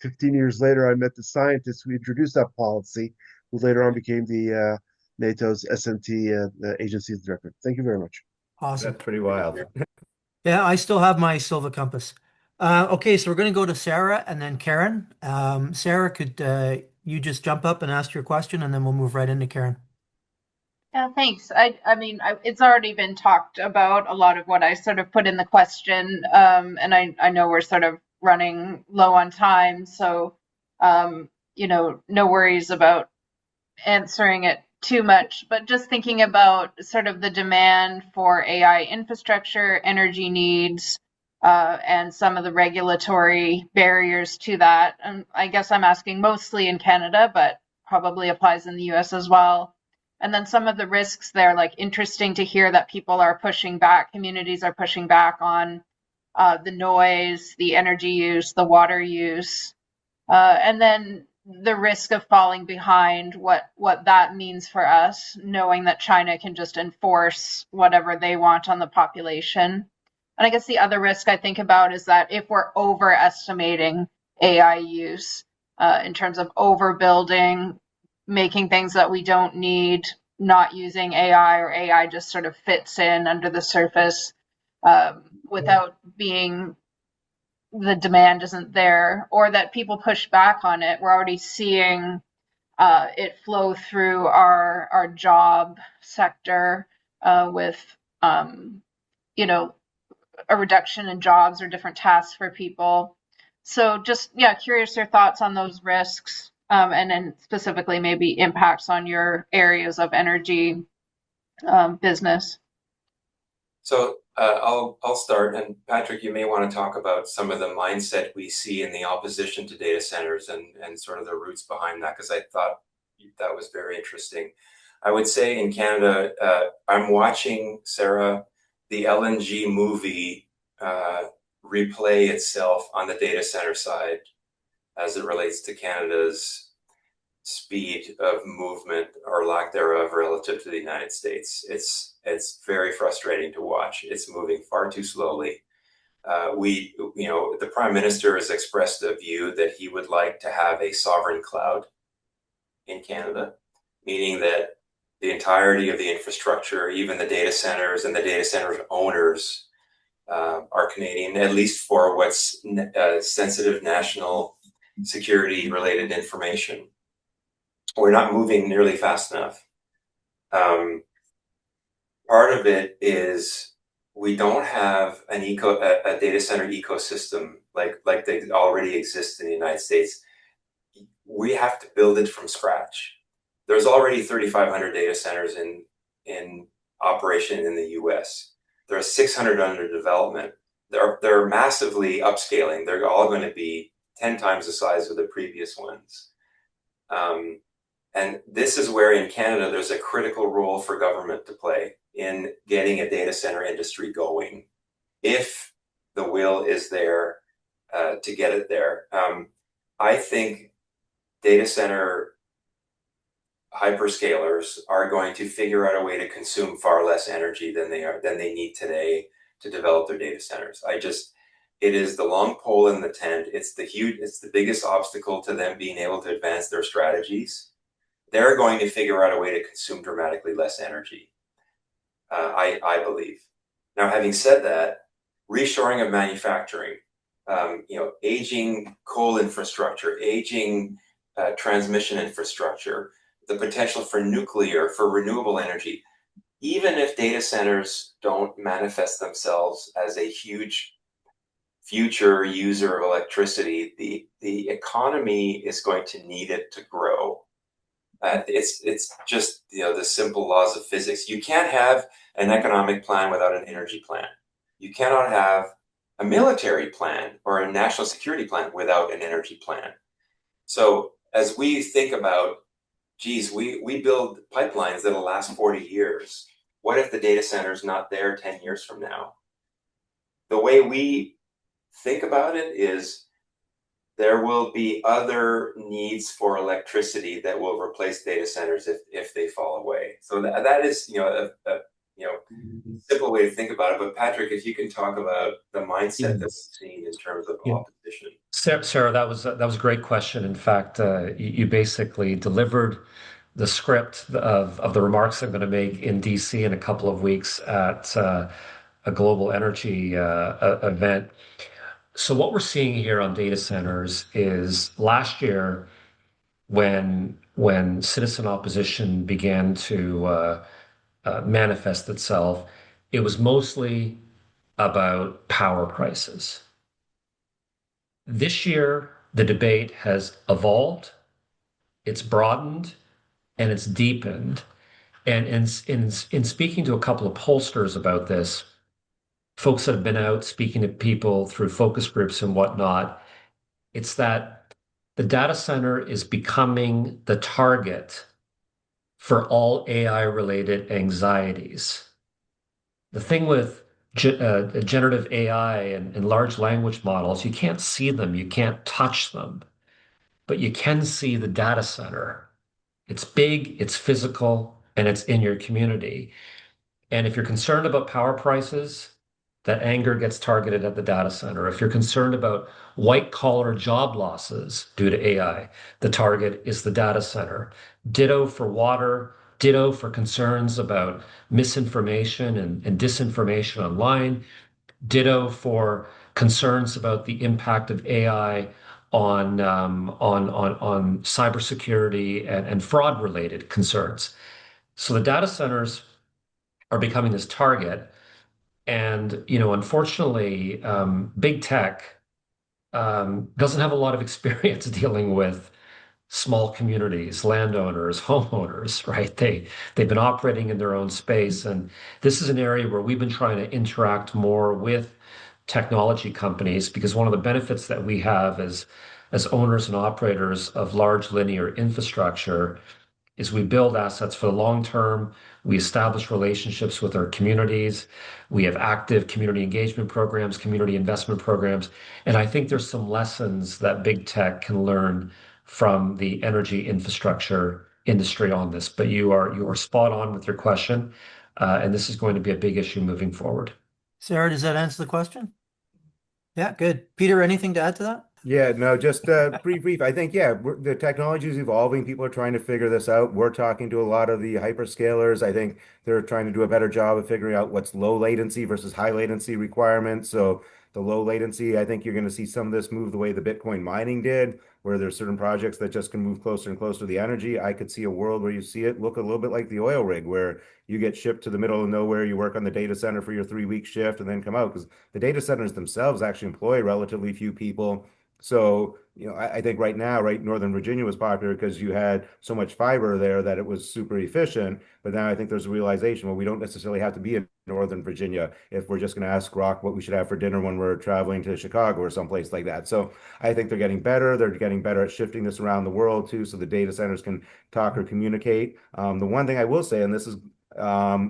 15 years later, I met the scientists who introduced that policy, who later on became the NATO's SNT agency's director. Thank you very much. Awesome. That's pretty wild. Yeah, I still have my silver compass. Okay, so we're going to go to Sarah and then Karen. Sarah, could you just jump up and ask your question, and then we'll move right into Karen. Yeah, thanks. It's already been talked about a lot of what I sort of put in the question, and I know we're sort of running low on time, so no worries about answering it too much. But just thinking about sort of the demand for AI infrastructure, energy needs, and some of the regulatory barriers to that. And I guess I'm asking mostly in Canada, but probably applies in the US as well. And then some of the risks there, like interesting to hear that people are pushing back, communities are pushing back on the noise, the energy use, the water use, and then the risk of falling behind, what that means for us, knowing that China can just enforce whatever they want on the population. And I guess the other risk I think about is that if we're overestimating AI use in terms of overbuilding, making things that we don't need, not using AI, or AI just sort of fits in under the surface without being, the demand isn't there, or that people push back on it. We're already seeing it flow through our job sector with a reduction in jobs or different tasks for people. So just, yeah, curious your thoughts on those risks, and then specifically maybe impacts on your areas of energy business. So I'll start, and Patrick, you may want to talk about some of the mindset we see in the opposition to data centers and sort of the roots behind that, because I thought that was very interesting. I would say in Canada, I'm watching, Sarah, the LNG movie replay itself on the data center side as it relates to Canada's speed of movement or lack thereof relative to the United States. It's very frustrating to watch. It's moving far too slowly. The Prime Minister has expressed a view that he would like to have a sovereign cloud in Canada, meaning that the entirety of the infrastructure, even the data centers and the data center owners, are Canadian, at least for what's sensitive national security related information. We're not moving nearly fast enough. Part of it is we don't have a data center ecosystem like they already exist in the United States. We have to build it from scratch. There's already 3,500 data centers in operation in the US. There are 600 under development. They're massively upscaling. They're all going to be 10 times the size of the previous ones. And this is where in Canada, there's a critical role for government to play in getting a data center industry going, if the will is there to get it there. I think data center hyperscalers are going to figure out a way to consume far less energy than they need today to develop their data centers. It is the long pole in the tent. It's the biggest obstacle to them being able to advance their strategies. They're going to figure out a way to consume dramatically less energy, I believe. Now, having said that, reshoring of manufacturing, aging coal infrastructure, aging transmission infrastructure, the potential for nuclear, for renewable energy, even if data centers don't manifest themselves as a huge future user of electricity, the economy is going to need it to grow. It's just the simple laws of physics. You can't have an economic plan without an energy plan. You cannot have a military plan or a national security plan without an energy plan. So as we think about, we build pipelines that'll last 40 years. What if the data center is not there 10 years from now? The way we think about it is there will be other needs for electricity that will replace data centers if they fall away. So that is a simple way to think about it. But Patrick, if you can talk about the mindset that we've seen in terms of opposition. Sarah, that was a great question. In fact, you basically delivered the script of the remarks I'm going to make in DC in a couple of weeks at a global energy event. So what we're seeing here on data centers is last year, when citizen opposition began to manifest itself, it was mostly about power prices. This year, the debate has evolved, it's broadened, and it's deepened. And in speaking to a couple of pollsters about this, folks that have been out speaking to people through focus groups and whatnot, it's that the data center is becoming the target for all AI-related anxieties. The thing with generative AI and large language models, you can't see them, you can't touch them, but you can see the data center. It's big, it's physical, and it's in your community. And if you're concerned about power prices, that anger gets targeted at the data center. If you're concerned about white collar job losses due to AI, the target is the data center. Ditto for water, ditto for concerns about misinformation and disinformation online, ditto for concerns about the impact of AI on cybersecurity and fraud related concerns. So the data centers are becoming this target. And, unfortunately, big tech doesn't have a lot of experience dealing with small communities, landowners, homeowners, right? They've been operating in their own space. And this is an area where we've been trying to interact more with technology companies because one of the benefits that we have as owners and operators of large linear infrastructure is we build assets for the long term. We establish relationships with our communities. We have active community engagement programs, community investment programs. And I think there's some lessons that big tech can learn from the energy infrastructure industry on this. But you are spot on with your question. And this is going to be a big issue moving forward. Sarah, does that answer the question? Yeah, good. Peter, anything to add to that? Yeah, no, just pretty brief. I think, yeah, the technology is evolving. People are trying to figure this out. We're talking to a lot of the hyperscalers. I think they're trying to do a better job of figuring out what's low latency versus high latency requirements. So the low latency, I think you're going to see some of this move the way the Bitcoin mining did, where there's certain projects that just can move closer and closer to the energy. I could see a world where you see it look a little bit like the oil rig, where you get shipped to the middle of nowhere, you work on the data center for your 3 week shift and then come out because the data centers themselves actually employ relatively few people. So, I think right now, right, Northern Virginia was popular because you had so much fiber there that it was super efficient. But now I think there's a realization, well, we don't necessarily have to be in Northern Virginia if we're just going to ask Grok what we should have for dinner when we're traveling to Chicago or someplace like that. So I think they're getting better. They're getting better at shifting this around the world too, so the data centers can talk or communicate. The one thing I will say, and this is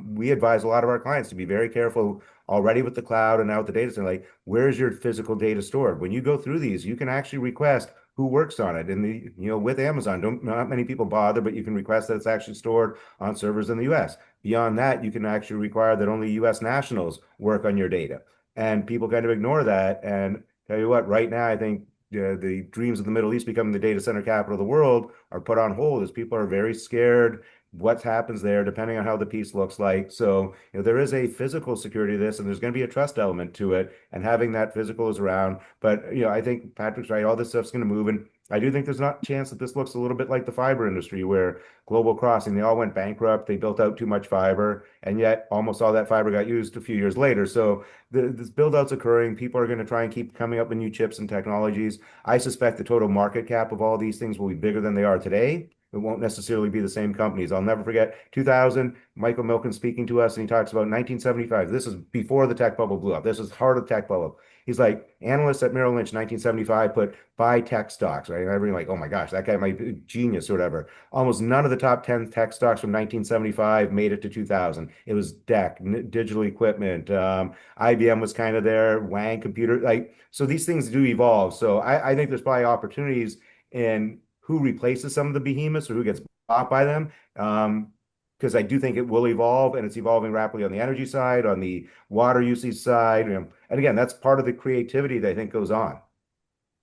we advise a lot of our clients to be very careful already with the cloud and now with the data center, like where's your physical data stored? When you go through these, you can actually request who works on it. And with Amazon, not many people bother, but you can request that it's actually stored on servers in the US. Beyond that, you can actually require that only US nationals work on your data. And people kind of ignore that. And tell you what, right now, I think the dreams of the Middle East becoming the data center capital of the world are put on hold as people are very scared what happens there, depending on how the piece looks like. So, there is a physical security to this, and there's going to be a trust element to it, and having that physical is around. But, I think Patrick's right. All this stuff's going to move, and I do think there's not a chance that this looks a little bit like the fiber industry, where Global Crossing, they all went bankrupt. They built out too much fiber, and yet almost all that fiber got used a few years later. So this build-out's occurring. People are going to try and keep coming up with new chips and technologies. I suspect the total market cap of all these things will be bigger than they are today. It won't necessarily be the same companies. I'll never forget 2000, Michael Milken speaking to us, and he talks about 1975. This is before the tech bubble blew up. This is heart of the tech bubble. He's like, analysts at Merrill Lynch, 1975, put buy tech stocks, right? And everyone like, oh my gosh, that guy might be a genius or whatever. Almost none of the top 10 tech stocks from 1975 made it to 2000. It was DEC, digital equipment. IBM was kind of there, Wang computer. So these things do evolve. So I think there's probably opportunities in who replaces some of the behemoths or who gets bought by them. Because I do think it will evolve, and it's evolving rapidly on the energy side, on the water usage side. And again, that's part of the creativity that I think goes on.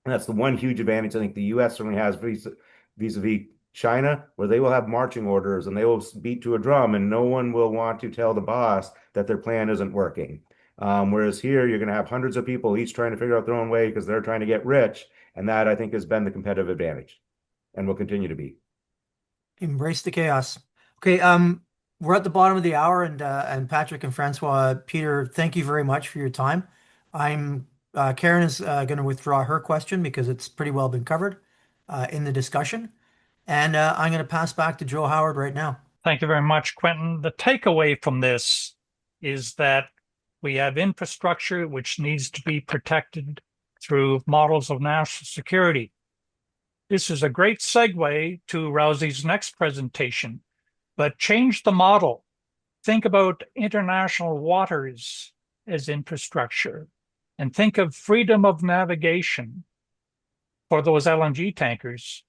And that's the one huge advantage I think the US certainly has vis-a-vis China, where they will have marching orders and they will beat to a drum, and no one will want to tell the boss that their plan isn't working. Whereas here, you're going to have hundreds of people each trying to figure out their own way because they're trying to get rich. And that, I think, has been the competitive advantage. and will continue to be. Embrace the chaos. Okay, we're at the bottom of the hour, and Patrick and Francois, Peter, thank you very much for your time. Karen is going to withdraw her question because it's pretty well been covered in the discussion, and I'm going to pass back to Joe Howard right now. Thank you very much, Quentin. The takeaway from this is that we have infrastructure which needs to be protected through models of national security. This is a great segue to RAUSI's next presentation, but change the model. Think about international waters as infrastructure, and think of freedom of navigation for those LNG tankers.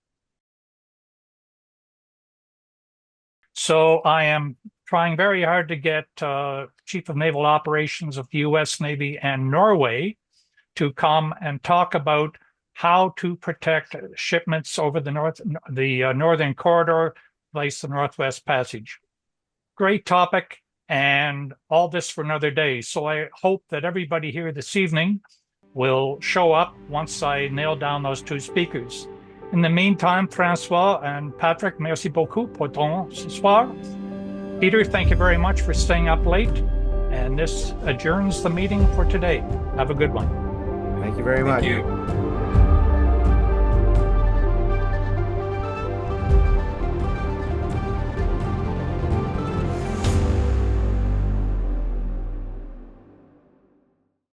So I am trying very hard to get Chief of Naval Operations of the U.S. Navy and Norway to come and talk about how to protect shipments over the Northern Corridor, place the Northwest Passage. Great topic, and all this for another day. So I hope that everybody here this evening will show up once I nail down those two speakers. In the meantime, Francois and Patrick, merci beaucoup pour ton ce soir. Peter, thank you very much for staying up late. And this adjourns the meeting for today. Have a good one. Thank you very much. Thank you.